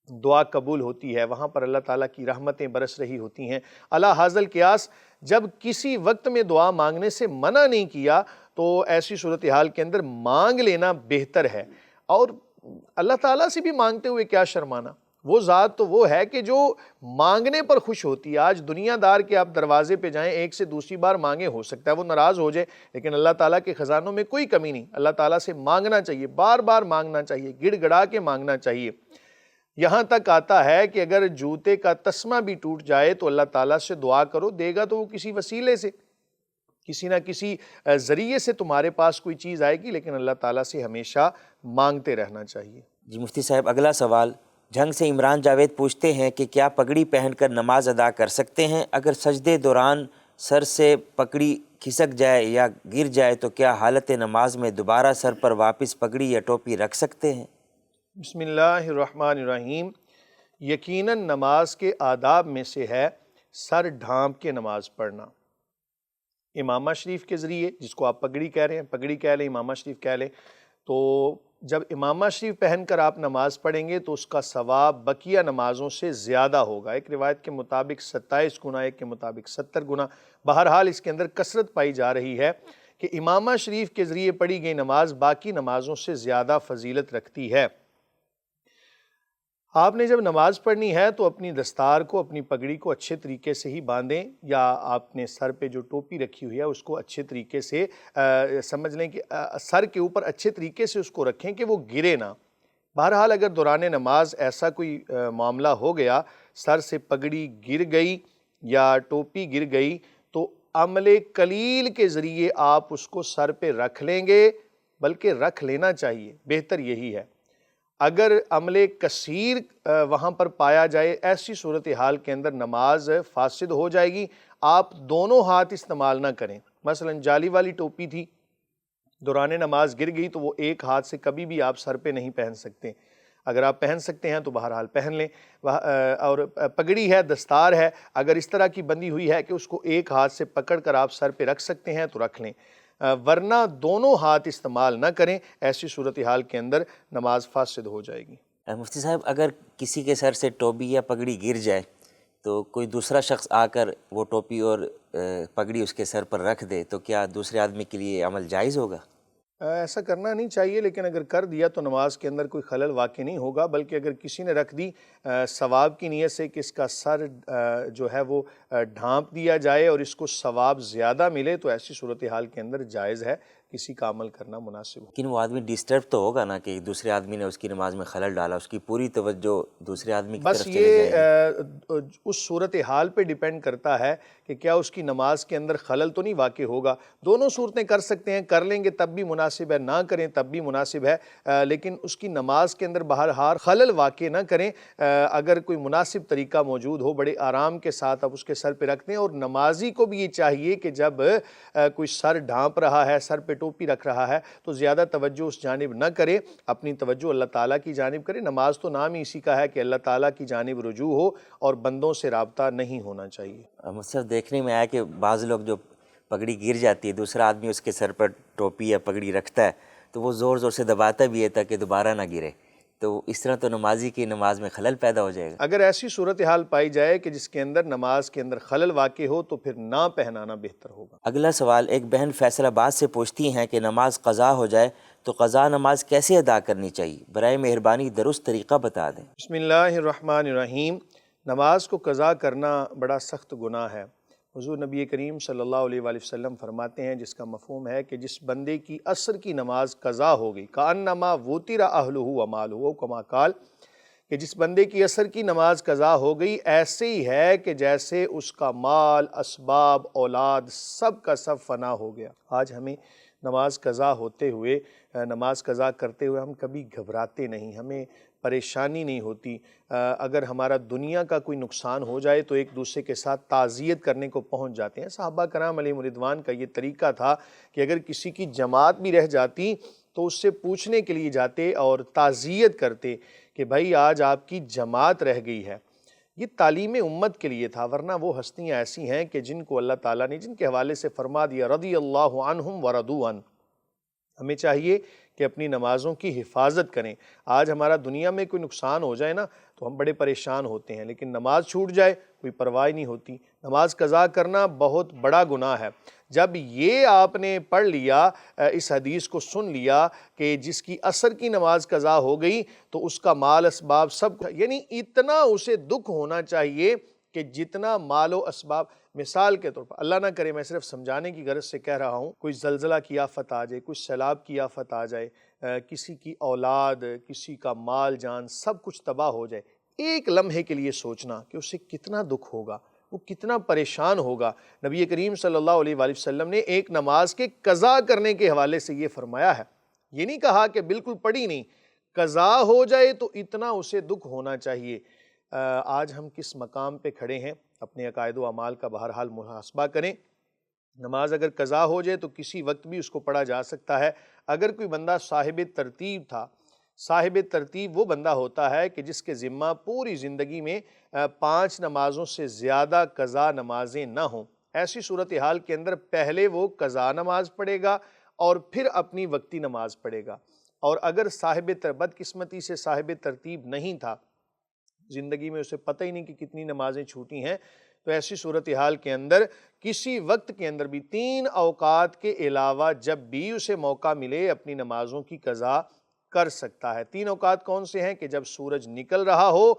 Speaker 1: دعا قبول ہوتی ہے، وہاں پر اللہ تعالیٰ کی رحمتیں برس رہی ہوتی ہیں۔ علی حاصل قیاس جب کسی وقت میں دعا مانگنے سے منع نہیں کیا تو ایسی صورتحال کے اندر مانگ لینا بہتر ہے۔ اور اللہ تعالیٰ سے بھی مانگتے ہوئے کیا شرمانا، وہ ذات تو وہ ہے کہ جو مانگنے پر خوش ہوتی ہے۔ آج دنیا دار کے آپ دروازے پہ جائیں، ایک سے دوسری بار مانگیں، ہو سکتا ہے وہ ناراض ہو جائے، لیکن اللہ تعالیٰ کے خزانوں میں کوئی کمی نہیں۔ اللہ تعالیٰ سے مانگنا چاہیے، بار بار مانگنا چاہیے، گڑ گڑا کے مانگنا چاہیے۔ یہاں تک آتا ہے کہ اگر جوتے کا تسمہ بھی ٹوٹ جائے تو اللہ تعالیٰ سے دعا کرو، دے گا تو وہ کسی وسیلے سے، کسی نہ کسی ذریعے سے تمہارے پاس کوئی چیز آئے گی، لیکن اللہ تعالیٰ سے ہمیشہ مانگتے رہنا چاہیے۔
Speaker 3: جی مفتی صاحب اگلا سوال جھنگ سے عمران جاوید پوچھتے ہیں کہ کیا پگڑی پہن کر نماز ادا کر سکتے ہیں؟ اگر سجدے دوران سر سے پگڑی کھسک جائے یا گر جائے تو کیا حالت نماز میں دوبارہ سر پر واپس پگڑی یا ٹوپی رکھ سکتے ہیں؟
Speaker 1: بسم اللہ الرحمن الرحیم۔ یقیناً نماز کے آداب میں سے ہے سر ڈھانپ کے نماز پڑھنا، امامہ شریف کے ذریعے، جس کو آپ پگڑی کہہ رہے ہیں، پگڑی کہہ لیں، امامہ شریف کہہ لیں۔ تو جب امامہ شریف پہن کر آپ نماز پڑھیں گے تو اس کا ثواب بقیہ نمازوں سے زیادہ ہوگا۔ ایک روایت کے مطابق 27 گنا، ایک کے مطابق 70 گنا۔ بہرحال اس کے اندر کثرت پائی جا رہی ہے کہ امامہ شریف کے ذریعے پڑھی گئی نماز باقی نمازوں سے زیادہ فضیلت رکھتی ہے۔ آپ نے جب نماز پڑھنی ہے تو اپنی دستار کو، اپنی پگڑی کو اچھے طریقے سے ہی باندھیں، یا آپ نے سر پہ جو ٹوپی رکھی ہوئی ہے اس کو اچھے طریقے سے سمجھ لیں کہ سر کے اوپر اچھے طریقے سے اس کو رکھیں کہ وہ گرے نہ۔ بہرحال اگر دوران نماز ایسا کوئی معاملہ ہو گیا، سر سے پگڑی گر گئی یا ٹوپی گر گئی، تو عمل قلیل کے ذریعے آپ اس کو سر پہ رکھ لیں گے، بلکہ رکھ لینا چاہیے، بہتر یہی ہے۔ اگر عمل کثیر وہاں پر پایا جائے، ایسی صورتحال کے اندر نماز فاسد ہو جائے گی۔ آپ دونوں ہاتھ استعمال نہ کریں۔ مثلا جالی والی ٹوپی تھی، دوران نماز گر گئی تو وہ ایک ہاتھ سے کبھی بھی آپ سر پہ نہیں پہن سکتے۔ اگر آپ پہن سکتے ہیں تو بہرحال پہن لیں۔ اور پگڑی ہے، دستار ہے، اگر اس طرح کی بندھی ہوئی ہے کہ اس کو ایک ہاتھ سے پکڑ کر آپ سر پہ رکھ سکتے ہیں تو رکھ لیں، ورنہ دونوں ہاتھ استعمال نہ کریں۔ ایسی صورتحال کے اندر نماز فاسد ہو جائے گی۔
Speaker 3: مفتی صاحب، اگر کسی کے سر سے ٹوپی یا پگڑی گر جائے تو کوئی دوسرا شخص آ کر وہ ٹوپی اور پگڑی اس کے سر پر رکھ دے تو کیا دوسرے آدمی کے لیے عمل جائز ہوگا؟
Speaker 1: ایسا کرنا نہیں چاہیے، لیکن اگر کر دیا تو نماز کے اندر کوئی خلل واقع نہیں ہوگا، بلکہ اگر کسی نے رکھ دی ثواب کی نیت سے کہ اس کا سر جو ہے وہ ڈھانپ دیا جائے اور اس کو ثواب زیادہ ملے، تو ایسی صورتحال کے اندر جائز ہے، کسی کا عمل کرنا مناسب ہو۔
Speaker 3: لیکن وہ آدمی ڈسٹرب تو ہوگا نا کہ دوسرے آدمی نے اس کی نماز میں خلل ڈالا، اس کی پوری توجہ دوسرے آدمی کی
Speaker 1: بس
Speaker 3: طرف چلے جائے گی۔
Speaker 1: یہ اس صورتحال پہ ڈیپینڈ کرتا ہے کہ کیا اس کی نماز کے اندر خلل تو نہیں واقع ہوگا۔ دونوں صورتیں کر سکتے ہیں، کر لیں گے تب بھی مناسب ہے، نہ کریں تب بھی مناسب ہے، لیکن اس کی نماز کے اندر بہرحال خلل واقع نہ کریں۔ اگر کوئی مناسب طریقہ موجود ہو، بڑے آرام کے ساتھ آپ اس کے سر پہ رکھ دیں۔ اور نمازی کو بھی یہ چاہیے کہ جب کوئی سر ڈھانپ رہا ہے، سر پہ ٹوپی رکھ رہا ہے، تو زیادہ توجہ اس جانب نہ کرے، اپنی توجہ اللہ تعالیٰ کی جانب کرے۔ نماز تو نام ہی اسی کا ہے کہ اللہ تعالیٰ کی جانب رجوع ہو اور بندوں سے رابطہ نہیں ہونا چاہیے۔
Speaker 3: مطلب دیکھنے میں آیا کہ بعض لوگ جو پگڑی گر جاتی ہے، دوسرا آدمی اس کے سر پر ٹوپی یا پگڑی رکھتا ہے تو وہ زور زور سے دباتا بھی ہے تاکہ دوبارہ نہ گرے، تو اس طرح تو نمازی کی نماز میں خلل پیدا ہو جائے گا۔
Speaker 1: اگر ایسی صورتحال پائی جائے کہ جس کے اندر نماز کے اندر خلل واقع ہو تو پھر نہ پہنانا بہتر ہوگا۔
Speaker 3: اگلا سوال، ایک بہن فیصل آباد سے پوچھتی ہیں کہ نماز قضا ہو جائے تو قضا نماز کیسے ادا کرنی چاہیے؟ برائے مہربانی درست طریقہ بتا دیں۔
Speaker 1: بسم اللہ الرحمن الرحیم۔ نماز کو قضا کرنا بڑا سخت گناہ ہے۔ حضور نبی کریم صلی اللہ علیہ وآلہ وسلم فرماتے ہیں، جس کا مفہوم ہے کہ جس بندے کی عصر کی نماز قضا ہو گئی، کأنما وُتِرَ أَهْلُهُ وَمَالُهُ، کما قال، کہ جس بندے کی عصر کی نماز قضا ہو گئی، ایسے ہی ہے کہ جیسے اس کا مال، اسباب، اولاد سب کا سب فنا ہو گیا۔ آج ہمیں نماز قضا ہوتے ہوئے، نماز قضا کرتے ہوئے ہم کبھی گھبراتے نہیں، ہمیں پریشانی نہیں ہوتی۔ اگر ہمارا دنیا کا کوئی نقصان ہو جائے تو ایک دوسرے کے ساتھ تعزیت کرنے کو پہنچ جاتے ہیں۔ صحابہ کرام علیہم رضوان کا یہ طریقہ تھا کہ اگر کسی کی جماعت بھی رہ جاتی تو اس سے پوچھنے کے لیے جاتے اور تعزیت کرتے کہ بھائی آج آپ کی جماعت رہ گئی ہے۔ یہ تعلیم امت کے لیے تھا، ورنہ وہ ہستیاں ایسی ہیں کہ جن کو اللہ تعالیٰ نے جن کے حوالے سے فرما دیا رضی اللہ عنہم ورضوا عنہ۔ ہمیں چاہیے کہ اپنی نمازوں کی حفاظت کریں۔ آج ہمارا دنیا میں کوئی نقصان ہو جائے نا تو ہم بڑے پریشان ہوتے ہیں، لیکن نماز چھوٹ جائے کوئی پرواہ نہیں ہوتی۔ نماز قضا کرنا بہت بڑا گناہ ہے۔ جب یہ آپ نے پڑھ لیا، اس حدیث کو سن لیا کہ جس کی عصر کی نماز قضا ہو گئی تو اس کا مال اسباب سب، یعنی اتنا اسے دکھ ہونا چاہیے کہ جتنا مال و اسباب، مثال کے طور پر اللہ نہ کرے، میں صرف سمجھانے کی غرض سے کہہ رہا ہوں، کوئی زلزلہ کی آفت آ جائے، کوئی سیلاب کی آفت آ جائے، کسی کی اولاد، کسی کا مال جان سب کچھ تباہ ہو جائے، ایک لمحے کے لیے سوچنا کہ اسے کتنا دکھ ہوگا، وہ کتنا پریشان ہوگا۔ نبی کریم صلی اللہ علیہ وآلہ وسلم نے ایک نماز کے قضا کرنے کے حوالے سے یہ فرمایا ہے، یہ نہیں کہا کہ بالکل پڑھی نہیں، قضا ہو جائے تو اتنا اسے دکھ ہونا چاہیے۔ آج ہم کس مقام پہ کھڑے ہیں، اپنے عقائد و اعمال کا بہرحال محاسبہ کریں۔ نماز اگر قضا ہو جائے تو کسی وقت بھی اس کو پڑھا جا سکتا ہے۔ اگر کوئی بندہ صاحب ترتیب تھا، صاحب ترتیب وہ بندہ ہوتا ہے کہ جس کے ذمہ پوری زندگی میں 5 نمازوں سے زیادہ قضا نمازیں نہ ہوں، ایسی صورتحال کے اندر پہلے وہ قضا نماز پڑھے گا اور پھر اپنی وقتی نماز پڑھے گا۔ اور اگر بدقسمتی سے صاحب ترتیب نہیں تھا، زندگی میں اسے پتہ ہی نہیں کہ کتنی نمازیں چھوٹی ہیں، تو ایسی صورتحال کے اندر کسی وقت کے اندر بھی 3 اوقات کے علاوہ جب بھی اسے موقع ملے اپنی نمازوں کی قضا کر سکتا ہے۔ 3 اوقات کون سے ہیں؟ کہ جب سورج نکل رہا ہو،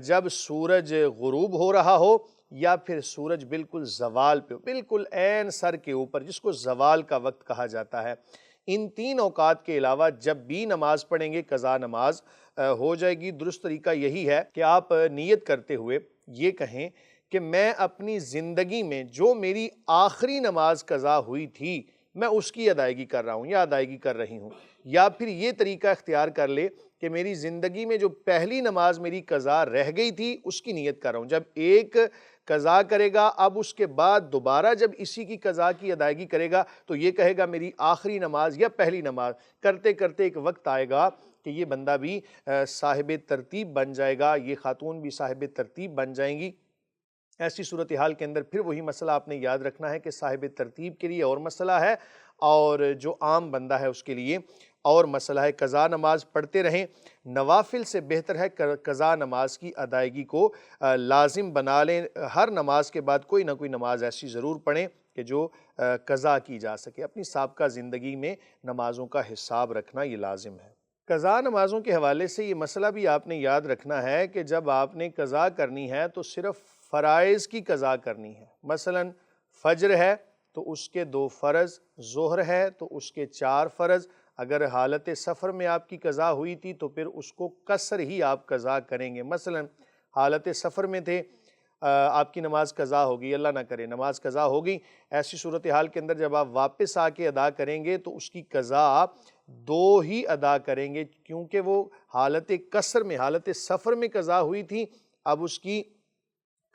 Speaker 1: جب سورج غروب ہو رہا ہو، یا پھر سورج بالکل زوال پہ ہو، بالکل عین سر کے اوپر، جس کو زوال کا وقت کہا جاتا ہے۔ ان 3 اوقات کے علاوہ جب بھی نماز پڑھیں گے قضا نماز ہو جائے گی۔ درست طریقہ یہی ہے کہ آپ نیت کرتے ہوئے یہ کہیں کہ میں اپنی زندگی میں جو میری آخری نماز قضا ہوئی تھی میں اس کی ادائیگی کر رہا ہوں یا ادائیگی کر رہی ہوں، یا پھر یہ طریقہ اختیار کر لے کہ میری زندگی میں جو پہلی نماز میری قضا رہ گئی تھی اس کی نیت کر رہا ہوں۔ جب ایک قضا کرے گا، اب اس کے بعد دوبارہ جب اسی کی قضا کی ادائیگی کرے گا تو یہ کہے گا میری آخری نماز یا پہلی نماز۔ کرتے کرتے ایک وقت آئے گا کہ یہ بندہ بھی صاحب ترتیب بن جائے گا، یہ خاتون بھی صاحب ترتیب بن جائیں گی۔ ایسی صورتحال کے اندر پھر وہی مسئلہ آپ نے یاد رکھنا ہے کہ صاحب ترتیب کے لیے اور مسئلہ ہے، اور جو عام بندہ ہے اس کے لیے اور مسئلہ ہے۔ قضا نماز پڑھتے رہیں، نوافل سے بہتر ہے قضا نماز کی ادائیگی کو لازم بنا لیں۔ ہر نماز کے بعد کوئی نہ کوئی نماز ایسی ضرور پڑھیں کہ جو قضا کی جا سکے۔ اپنی سابقہ زندگی میں نمازوں کا حساب رکھنا یہ لازم ہے۔ قضا نمازوں کے حوالے سے یہ مسئلہ بھی آپ نے یاد رکھنا ہے کہ جب آپ نے قضا کرنی ہے تو صرف فرائض کی قضا کرنی ہے۔ مثلا فجر ہے تو اس کے 2 فرض، ظہر ہے تو اس کے 4 فرض۔ اگر حالت سفر میں آپ کی قضا ہوئی تھی تو پھر اس کو قصر ہی آپ قضا کریں گے۔ مثلا حالت سفر میں تھے، آپ کی نماز قضا ہوگی، اللہ نہ کرے نماز قضا ہوگی، ایسی صورتحال کے اندر جب آپ واپس آ کے ادا کریں گے تو اس کی قضا 2 ہی ادا کریں گے، کیونکہ وہ حالت قصر میں، حالت سفر میں قضا ہوئی تھی، اب اس کی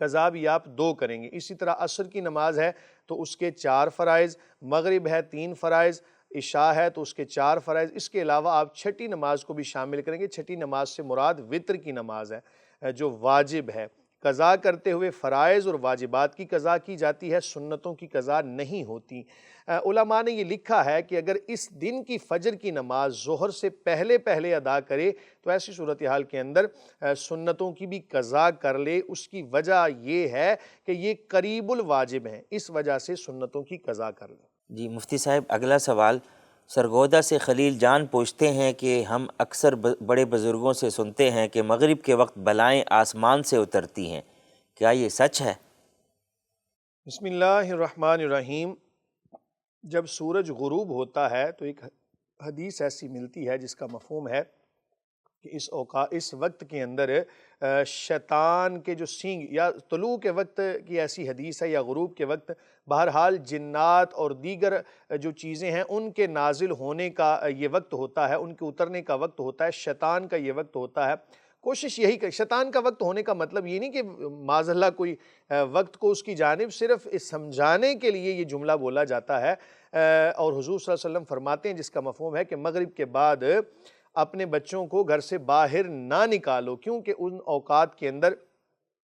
Speaker 1: قضا بھی آپ 2 کریں گے۔ اسی طرح عصر کی نماز ہے تو اس کے 4 فرائض، مغرب ہے 3 فرائض، عشاء ہے تو اس کے 4 فرائض۔ اس کے علاوہ آپ چھٹی نماز کو بھی شامل کریں گے۔ چھٹی نماز سے مراد وتر کی نماز ہے جو واجب ہے۔ قضا کرتے ہوئے فرائض اور واجبات کی قضا کی جاتی ہے، سنتوں کی قضا نہیں ہوتی۔ علماء نے یہ لکھا ہے کہ اگر اس دن کی فجر کی نماز ظہر سے پہلے ادا کرے تو ایسی صورتحال کے اندر سنتوں کی بھی قضا کر لے۔ اس کی وجہ یہ ہے کہ یہ قریب الواجب ہیں، اس وجہ سے سنتوں کی قضا کر لے۔
Speaker 3: جی مفتی صاحب، اگلا سوال سرگودا سے خلیل جان پوچھتے ہیں کہ ہم اکثر بڑے بزرگوں سے سنتے ہیں کہ مغرب کے وقت بلائیں آسمان سے اترتی ہیں، کیا یہ سچ ہے؟
Speaker 1: بسم اللہ الرحمن الرحیم۔ جب سورج غروب ہوتا ہے تو ایک حدیث ایسی ملتی ہے جس کا مفہوم ہے کہ اس وقت کے اندر شیطان کے جو سینگ، یا طلوع کے وقت کی ایسی حدیث ہے یا غروب کے وقت، بہرحال جنات اور دیگر جو چیزیں ہیں ان کے نازل ہونے کا یہ وقت ہوتا ہے، ان کے اترنے کا وقت ہوتا ہے، شیطان کا یہ وقت ہوتا ہے۔ کوشش یہی کہ شیطان کا وقت ہونے کا مطلب یہ نہیں کہ معاذ اللہ کوئی وقت کو اس کی جانب صرف سمجھانے کے لیے یہ جملہ بولا جاتا ہے، اور حضور صلی اللہ علیہ وسلم فرماتے ہیں جس کا مفہوم ہے کہ مغرب کے بعد اپنے بچوں کو گھر سے باہر نہ نکالو، کیونکہ ان اوقات کے اندر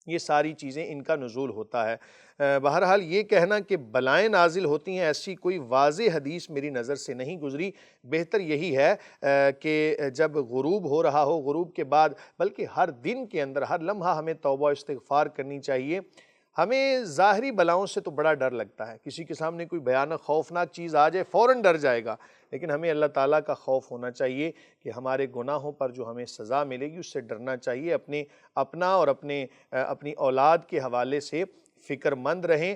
Speaker 1: یہ ساری چیزیں ان کا نزول ہوتا ہے۔ بہرحال یہ کہنا کہ بلائیں نازل ہوتی ہیں، ایسی کوئی واضح حدیث میری نظر سے نہیں گزری۔ بہتر یہی ہے کہ جب غروب ہو رہا ہو، غروب کے بعد، بلکہ ہر دن کے اندر ہر لمحہ ہمیں توبہ استغفار کرنی چاہیے۔ ہمیں ظاہری بلاؤں سے تو بڑا ڈر لگتا ہے، کسی کے سامنے کوئی بھیانک خوفناک چیز آ جائے فوراً ڈر جائے گا، لیکن ہمیں اللہ تعالیٰ کا خوف ہونا چاہیے کہ ہمارے گناہوں پر جو ہمیں سزا ملے گی اس سے ڈرنا چاہیے۔ اپنا اور اپنی اولاد کے حوالے سے فکر مند رہیں،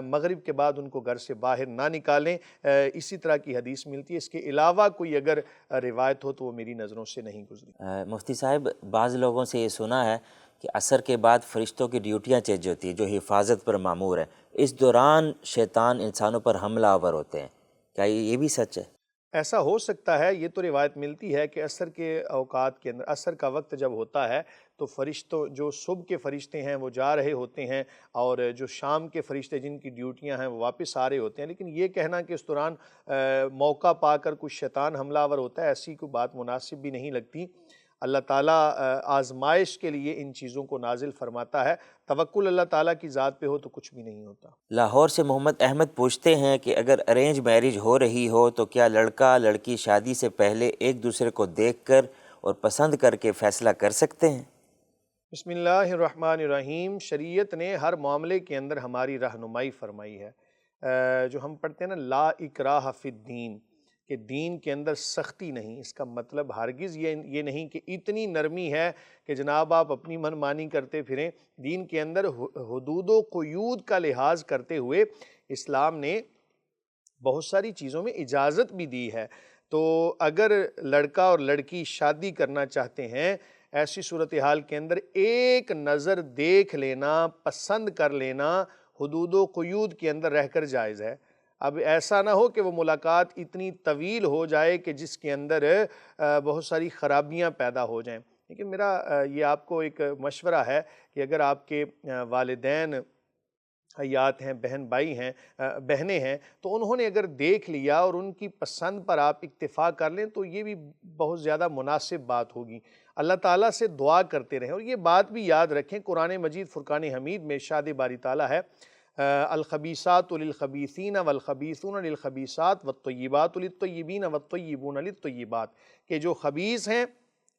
Speaker 1: مغرب کے بعد ان کو گھر سے باہر نہ نکالیں، اسی طرح کی حدیث ملتی ہے۔ اس کے علاوہ کوئی اگر روایت ہو تو وہ میری نظروں سے نہیں گزری۔
Speaker 3: مفتی صاحب، بعض لوگوں سے یہ سنا ہے کہ عصر کے بعد فرشتوں کی ڈیوٹیاں چینج ہوتی ہیں جو حفاظت پر مامور ہیں، اس دوران شیطان انسانوں پر حملہ آور ہوتے ہیں، کیا یہ بھی سچ ہے؟
Speaker 1: ایسا ہو سکتا ہے، یہ تو روایت ملتی ہے کہ عصر کے اوقات کے اندر، عصر کا وقت جب ہوتا ہے تو فرشتوں، جو صبح کے فرشتے ہیں وہ جا رہے ہوتے ہیں، اور جو شام کے فرشتے جن کی ڈیوٹیاں ہیں وہ واپس آ رہے ہوتے ہیں، لیکن یہ کہنا کہ اس دوران موقع پا کر کچھ شیطان حملہ آور ہوتا ہے، ایسی کوئی بات مناسب بھی نہیں لگتی۔ اللہ تعالیٰ آزمائش کے لیے ان چیزوں کو نازل فرماتا ہے، توکل اللہ تعالیٰ کی ذات پہ ہو تو کچھ بھی نہیں ہوتا۔
Speaker 3: لاہور سے محمد احمد پوچھتے ہیں کہ اگر ارینج میرج ہو رہی ہو تو کیا لڑکا لڑکی شادی سے پہلے ایک دوسرے کو دیکھ کر اور پسند کر کے فیصلہ کر سکتے ہیں؟
Speaker 1: بسم اللہ الرحمن الرحیم۔ شریعت نے ہر معاملے کے اندر ہماری رہنمائی فرمائی ہے، جو ہم پڑھتے ہیں نا لا اکراہ فی الدین، کہ دین کے اندر سختی نہیں، اس کا مطلب ہرگز یہ نہیں کہ اتنی نرمی ہے کہ جناب آپ اپنی من مانی کرتے پھریں۔ دین کے اندر حدود و قیود کا لحاظ کرتے ہوئے اسلام نے بہت ساری چیزوں میں اجازت بھی دی ہے۔ تو اگر لڑکا اور لڑکی شادی کرنا چاہتے ہیں، ایسی صورتحال کے اندر ایک نظر دیکھ لینا، پسند کر لینا حدود و قیود کے اندر رہ کر جائز ہے۔ اب ایسا نہ ہو کہ وہ ملاقات اتنی طویل ہو جائے کہ جس کے اندر بہت ساری خرابیاں پیدا ہو جائیں۔ لیکن میرا یہ آپ کو ایک مشورہ ہے کہ اگر آپ کے والدین حیات ہیں، بہن بھائی ہیں، بہنیں ہیں، تو انہوں نے اگر دیکھ لیا اور ان کی پسند پر آپ اکتفا کر لیں تو یہ بھی بہت زیادہ مناسب بات ہوگی۔ اللہ تعالیٰ سے دعا کرتے رہیں، اور یہ بات بھی یاد رکھیں، قرآن مجید فرقان حمید میں ارشاد باری تعالیٰ ہے الخبیثات للخبیثین والخبیثون للخبیثات والطیبات للطیبین والطیبون للطیبات، کہ جو خبیث ہیں،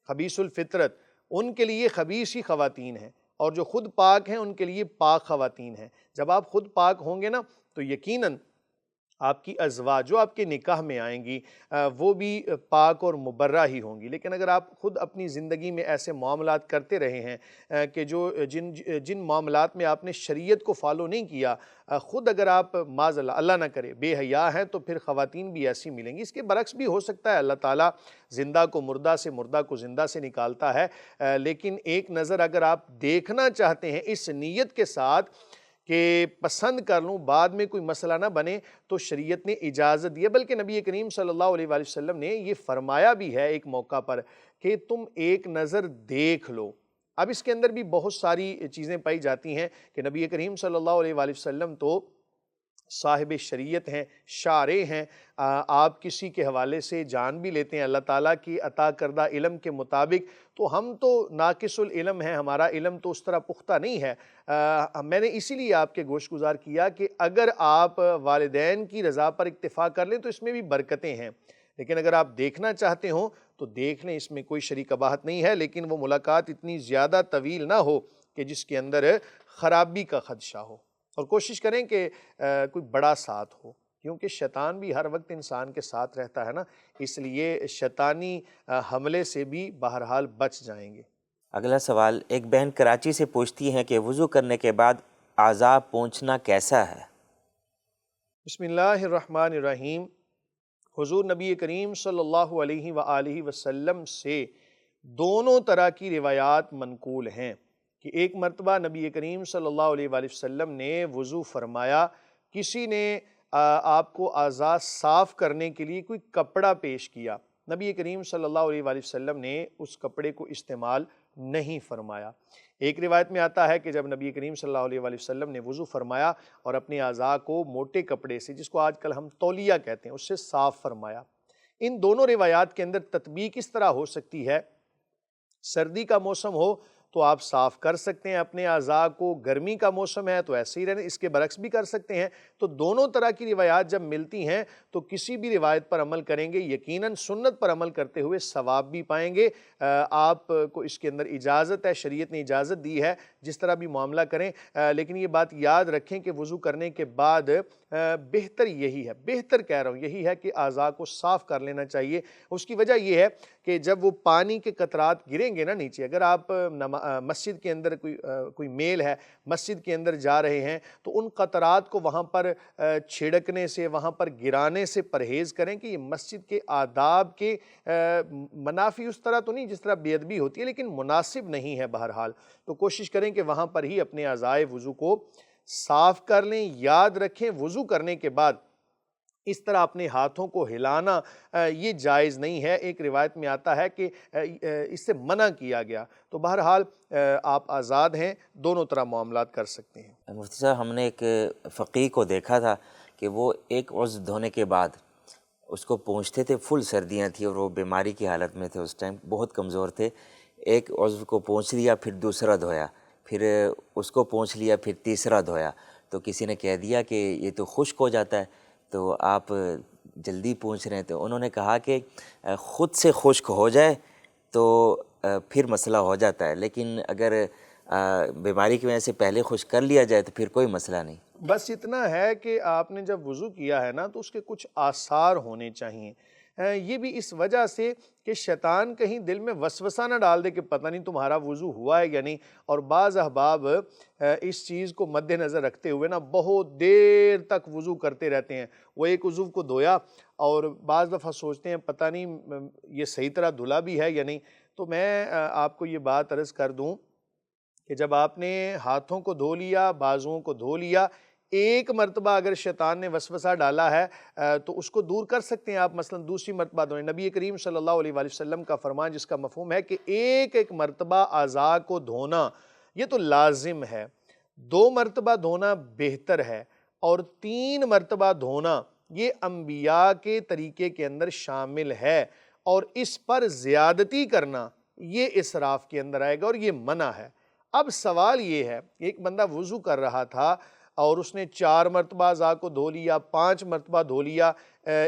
Speaker 1: خبیث الفطرت، ان کے لیے خبیث ہی خواتین ہیں، اور جو خود پاک ہیں ان کے لیے پاک خواتین ہیں۔ جب آپ خود پاک ہوں گے نا تو یقیناً آپ کی ازواج جو آپ کے نکاح میں آئیں گی وہ بھی پاک اور مبرہ ہی ہوں گی۔ لیکن اگر آپ خود اپنی زندگی میں ایسے معاملات کرتے رہے ہیں کہ جن معاملات میں آپ نے شریعت کو فالو نہیں کیا، خود اگر آپ معاذ اللہ نہ کرے بے حیا ہیں، تو پھر خواتین بھی ایسی ملیں گی۔ اس کے برعکس بھی ہو سکتا ہے، اللہ تعالیٰ زندہ کو مردہ سے، مردہ کو زندہ سے نکالتا ہے، لیکن ایک نظر اگر آپ دیکھنا چاہتے ہیں اس نیت کے ساتھ کہ پسند کر لوں، بعد میں کوئی مسئلہ نہ بنے، تو شریعت نے اجازت دی ہے۔ بلکہ نبی کریم صلی اللہ علیہ وآلہ وسلم نے یہ فرمایا بھی ہے ایک موقع پر کہ تم ایک نظر دیکھ لو۔ اب اس کے اندر بھی بہت ساری چیزیں پائی جاتی ہیں کہ نبی کریم صلی اللہ علیہ وآلہ وسلم تو صاحب شریعت ہیں، شارع ہیں، آپ کسی کے حوالے سے جان بھی لیتے ہیں اللہ تعالیٰ کی عطا کردہ علم کے مطابق، تو ہم تو ناقص العلم ہیں، ہمارا علم تو اس طرح پختہ نہیں ہے۔ میں نے اسی لیے آپ کے گوش گزار کیا کہ اگر آپ والدین کی رضا پر اکتفا کر لیں تو اس میں بھی برکتیں ہیں، لیکن اگر آپ دیکھنا چاہتے ہوں تو دیکھ لیں، اس میں کوئی شرعی قباحت نہیں ہے، لیکن وہ ملاقات اتنی زیادہ طویل نہ ہو کہ جس کے اندر خرابی کا خدشہ ہو، اور کوشش کریں کہ کوئی بڑا ساتھ ہو، کیونکہ شیطان بھی ہر وقت انسان کے ساتھ رہتا ہے نا، اس لیے شیطانی حملے سے بھی بہرحال بچ جائیں گے۔
Speaker 3: اگلا سوال، ایک بہن کراچی سے پوچھتی ہیں کہ وضو کرنے کے بعد اعضاء پونچھنا کیسا ہے؟
Speaker 1: بسم اللہ الرحمن الرحیم۔ حضور نبی کریم صلی اللہ علیہ وآلہ وسلم سے دونوں طرح کی روایات منقول ہیں کہ ایک مرتبہ نبی کریم صلی اللہ علیہ وآلہ وسلم نے وضو فرمایا، کسی نے آپ کو اعضاء صاف کرنے کے لیے کوئی کپڑا پیش کیا، نبی کریم صلی اللہ علیہ وآلہ وسلم نے اس کپڑے کو استعمال نہیں فرمایا۔ ایک روایت میں آتا ہے کہ جب نبی کریم صلی اللہ علیہ وآلہ وسلم نے وضو فرمایا اور اپنے اعضاء کو موٹے کپڑے سے، جس کو آج کل ہم تولیہ کہتے ہیں، اس سے صاف فرمایا۔ ان دونوں روایات کے اندر تطبیق اس طرح ہو سکتی ہے، سردی کا موسم ہو تو آپ صاف کر سکتے ہیں اپنے اعضاء کو، گرمی کا موسم ہے تو ایسے ہی رہنے، اس کے برعکس بھی کر سکتے ہیں۔ تو دونوں طرح کی روایات جب ملتی ہیں تو کسی بھی روایت پر عمل کریں گے یقیناً سنت پر عمل کرتے ہوئے ثواب بھی پائیں گے۔ آپ کو اس کے اندر اجازت ہے، شریعت نے اجازت دی ہے، جس طرح بھی معاملہ کریں، لیکن یہ بات یاد رکھیں کہ وضو کرنے کے بعد بہتر یہی ہے، بہتر کہہ رہا ہوں یہی ہے کہ اعضاء کو صاف کر لینا چاہیے۔ اس کی وجہ یہ ہے کہ جب وہ پانی کے قطرات گریں گے نا نیچے، اگر آپ مسجد کے اندر کوئی میل ہے، مسجد کے اندر جا رہے ہیں، تو ان قطرات کو وہاں پر چھڑکنے سے، وہاں پر گرانے سے پرہیز کریں کہ یہ مسجد کے آداب کے منافی اس طرح تو نہیں جس طرح بے ادبی ہوتی ہے، لیکن مناسب نہیں ہے بہرحال۔ تو کوشش کریں کہ وہاں پر ہی اپنے اعضاء وضو کو صاف کر لیں۔ یاد رکھیں وضو کرنے کے بعد اس طرح اپنے ہاتھوں کو ہلانا یہ جائز نہیں ہے، ایک روایت میں آتا ہے کہ اس سے منع کیا گیا۔ تو بہرحال آپ آزاد ہیں، دونوں طرح معاملات کر سکتے ہیں۔
Speaker 3: مفتی صاحب، ہم نے ایک فقیہ کو دیکھا تھا کہ وہ ایک عضو دھونے کے بعد اس کو پونچھتے تھے، فل سردیاں تھیں اور وہ بیماری کی حالت میں تھے، اس ٹائم بہت کمزور تھے، ایک عضو کو پونچھ لیا پھر دوسرا دھویا، پھر اس کو پونچھ لیا پھر تیسرا دھویا، تو کسی نے کہہ دیا کہ یہ تو خشک ہو جاتا ہے، تو آپ جلدی پونچھ رہے ہیں۔ تو انہوں نے کہا کہ خود سے خشک ہو جائے تو پھر مسئلہ ہو جاتا ہے، لیکن اگر بیماری کی وجہ سے پہلے خشک کر لیا جائے تو پھر کوئی مسئلہ نہیں۔
Speaker 1: بس اتنا ہے کہ آپ نے جب وضو کیا ہے نا تو اس کے کچھ آثار ہونے چاہیے، یہ بھی اس وجہ سے کہ شیطان کہیں دل میں وسوسہ نہ ڈال دے کہ پتہ نہیں تمہارا وضو ہوا ہے یا نہیں. اور بعض احباب اس چیز کو مد نظر رکھتے ہوئے نا بہت دیر تک وضو کرتے رہتے ہیں. وہ ایک عضو کو دھویا اور بعض دفعہ سوچتے ہیں پتہ نہیں یہ صحیح طرح دھلا بھی ہے یا نہیں. تو میں آپ کو یہ بات عرض کر دوں کہ جب آپ نے ہاتھوں کو دھو لیا، بازوؤں کو دھو لیا، ایک مرتبہ اگر شیطان نے وسوسہ ڈالا ہے تو اس کو دور کر سکتے ہیں آپ. مثلا دوسری مرتبہ دھوئیں. نبی کریم صلی اللہ علیہ وآلہ وسلم کا فرمان جس کا مفہوم ہے کہ ایک مرتبہ اعضاء کو دھونا یہ تو لازم ہے، 2 مرتبہ دھونا بہتر ہے، اور 3 مرتبہ دھونا یہ انبیاء کے طریقے کے اندر شامل ہے، اور اس پر زیادتی کرنا یہ اسراف کے اندر آئے گا اور یہ منع ہے. اب سوال یہ ہے، ایک بندہ وضو کر رہا تھا اور اس نے 4 مرتبہ اعضاء کو دھو لیا، 5 مرتبہ دھو لیا،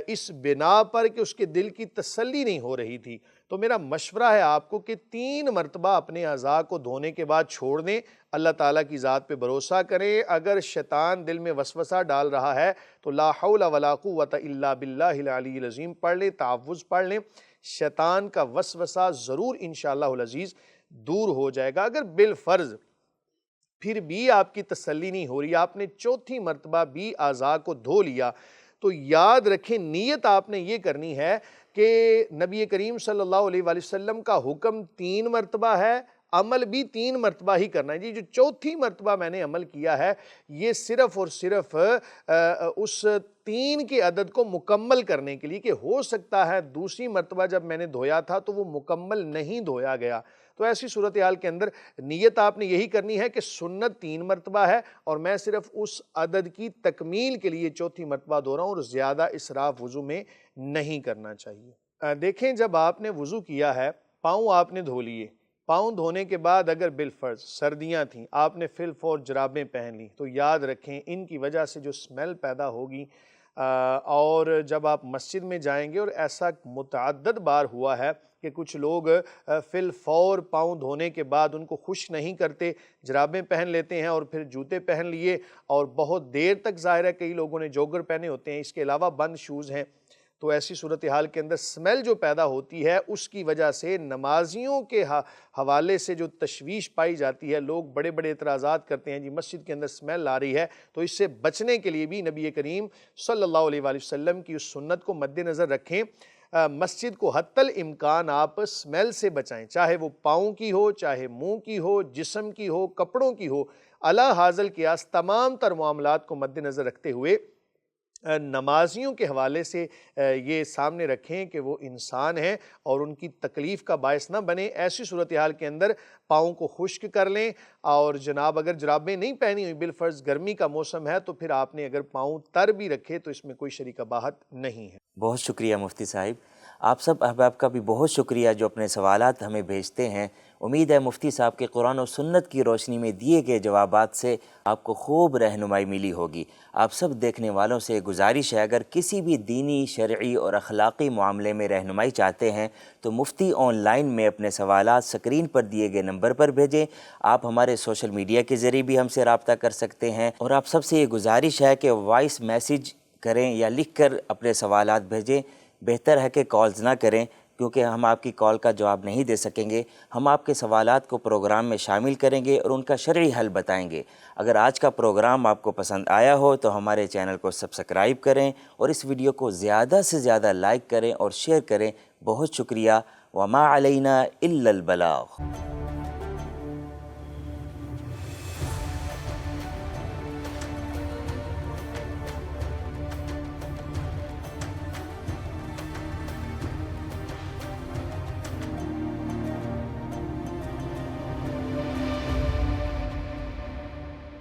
Speaker 1: اس بنا پر کہ اس کے دل کی تسلی نہیں ہو رہی تھی. تو میرا مشورہ ہے آپ کو کہ 3 مرتبہ اپنے اعضاء کو دھونے کے بعد چھوڑ دیں، اللہ تعالیٰ کی ذات پہ بھروسہ کریں. اگر شیطان دل میں وسوسہ ڈال رہا ہے تو لا حول ولا قوت الا باللہ العلی العظیم پڑھ لیں، تعوذ پڑھ لیں. شیطان کا وسوسہ ضرور انشاءاللہ العزیز دور ہو جائے گا. اگر بالفرض پھر بھی آپ کی تسلی نہیں ہو رہی، آپ نے 4تھی مرتبہ بھی اعضاء کو دھو لیا، تو یاد رکھیں نیت آپ نے یہ کرنی ہے کہ نبی کریم صلی اللہ علیہ وآلہ وسلم کا حکم 3 مرتبہ ہے، عمل بھی 3 مرتبہ ہی کرنا ہے. جی جو 4تھی مرتبہ میں نے عمل کیا ہے یہ صرف اور صرف اس 3 کے عدد کو مکمل کرنے کے لیے کہ ہو سکتا ہے دوسری مرتبہ جب میں نے دھویا تھا تو وہ مکمل نہیں دھویا گیا. تو ایسی صورتحال کے اندر نیت آپ نے یہی کرنی ہے کہ سنت 3 مرتبہ ہے اور میں صرف اس عدد کی تکمیل کے لیے 4تھی مرتبہ دھو رہا ہوں، اور زیادہ اسراف وضو میں نہیں کرنا چاہیے. دیکھیں جب آپ نے وضو کیا ہے، پاؤں آپ نے دھو لیے، پاؤں دھونے کے بعد اگر بالفرض سردیاں تھیں آپ نے فی الفور جرابیں پہن لی، تو یاد رکھیں ان کی وجہ سے جو اسمیل پیدا ہوگی، اور جب آپ مسجد میں جائیں گے، اور ایسا متعدد بار ہوا ہے کہ کچھ لوگ فی الفور پاؤں دھونے کے بعد ان کو خشک نہیں کرتے، جرابیں پہن لیتے ہیں اور پھر جوتے پہن لیے، اور بہت دیر تک ظاہر ہے کئی لوگوں نے جوگر پہنے ہوتے ہیں، اس کے علاوہ بند شوز ہیں. تو ایسی صورتحال کے اندر سمیل جو پیدا ہوتی ہے اس کی وجہ سے نمازیوں کے حوالے سے جو تشویش پائی جاتی ہے، لوگ بڑے بڑے اعتراضات کرتے ہیں جی مسجد کے اندر سمیل آ رہی ہے. تو اس سے بچنے کے لیے بھی نبی کریم صلی اللہ علیہ وآلہ وسلم کی اس سنت کو مد نظر رکھیں. مسجد کو حتی الامکان آپ سمیل سے بچائیں، چاہے وہ پاؤں کی ہو، چاہے منہ کی ہو، جسم کی ہو، کپڑوں کی ہو. علی حاضل قیاس تمام تر معاملات کو مد نظر رکھتے ہوئے نمازیوں کے حوالے سے یہ سامنے رکھیں کہ وہ انسان ہیں اور ان کی تکلیف کا باعث نہ بنے. ایسی صورتحال کے اندر پاؤں کو خشک کر لیں، اور جناب اگر جرابیں نہیں پہنی ہوئی، بالفرض گرمی کا موسم ہے، تو پھر آپ نے اگر پاؤں تر بھی رکھے تو اس میں کوئی شرح قباحت نہیں ہے.
Speaker 3: بہت شکریہ مفتی صاحب. آپ سب احباب کا بھی بہت شکریہ جو اپنے سوالات ہمیں بھیجتے ہیں. امید ہے مفتی صاحب کے قرآن و سنت کی روشنی میں دیے گئے جوابات سے آپ کو خوب رہنمائی ملی ہوگی. آپ سب دیکھنے والوں سے گزارش ہے اگر کسی بھی دینی، شرعی اور اخلاقی معاملے میں رہنمائی چاہتے ہیں تو مفتی آن لائن میں اپنے سوالات سکرین پر دیے گئے نمبر پر بھیجیں. آپ ہمارے سوشل میڈیا کے ذریعے بھی ہم سے رابطہ کر سکتے ہیں، اور آپ سب سے یہ گزارش ہے کہ وائس میسیج کریں یا لکھ کر اپنے سوالات بھیجیں. بہتر ہے کہ کالز نہ کریں کیونکہ ہم آپ کی کال کا جواب نہیں دے سکیں گے. ہم آپ کے سوالات کو پروگرام میں شامل کریں گے اور ان کا شرعی حل بتائیں گے. اگر آج کا پروگرام آپ کو پسند آیا ہو تو ہمارے چینل کو سبسکرائب کریں اور اس ویڈیو کو زیادہ سے زیادہ لائک کریں اور شیئر کریں. بہت شکریہ. وما علینا الا البلاغ.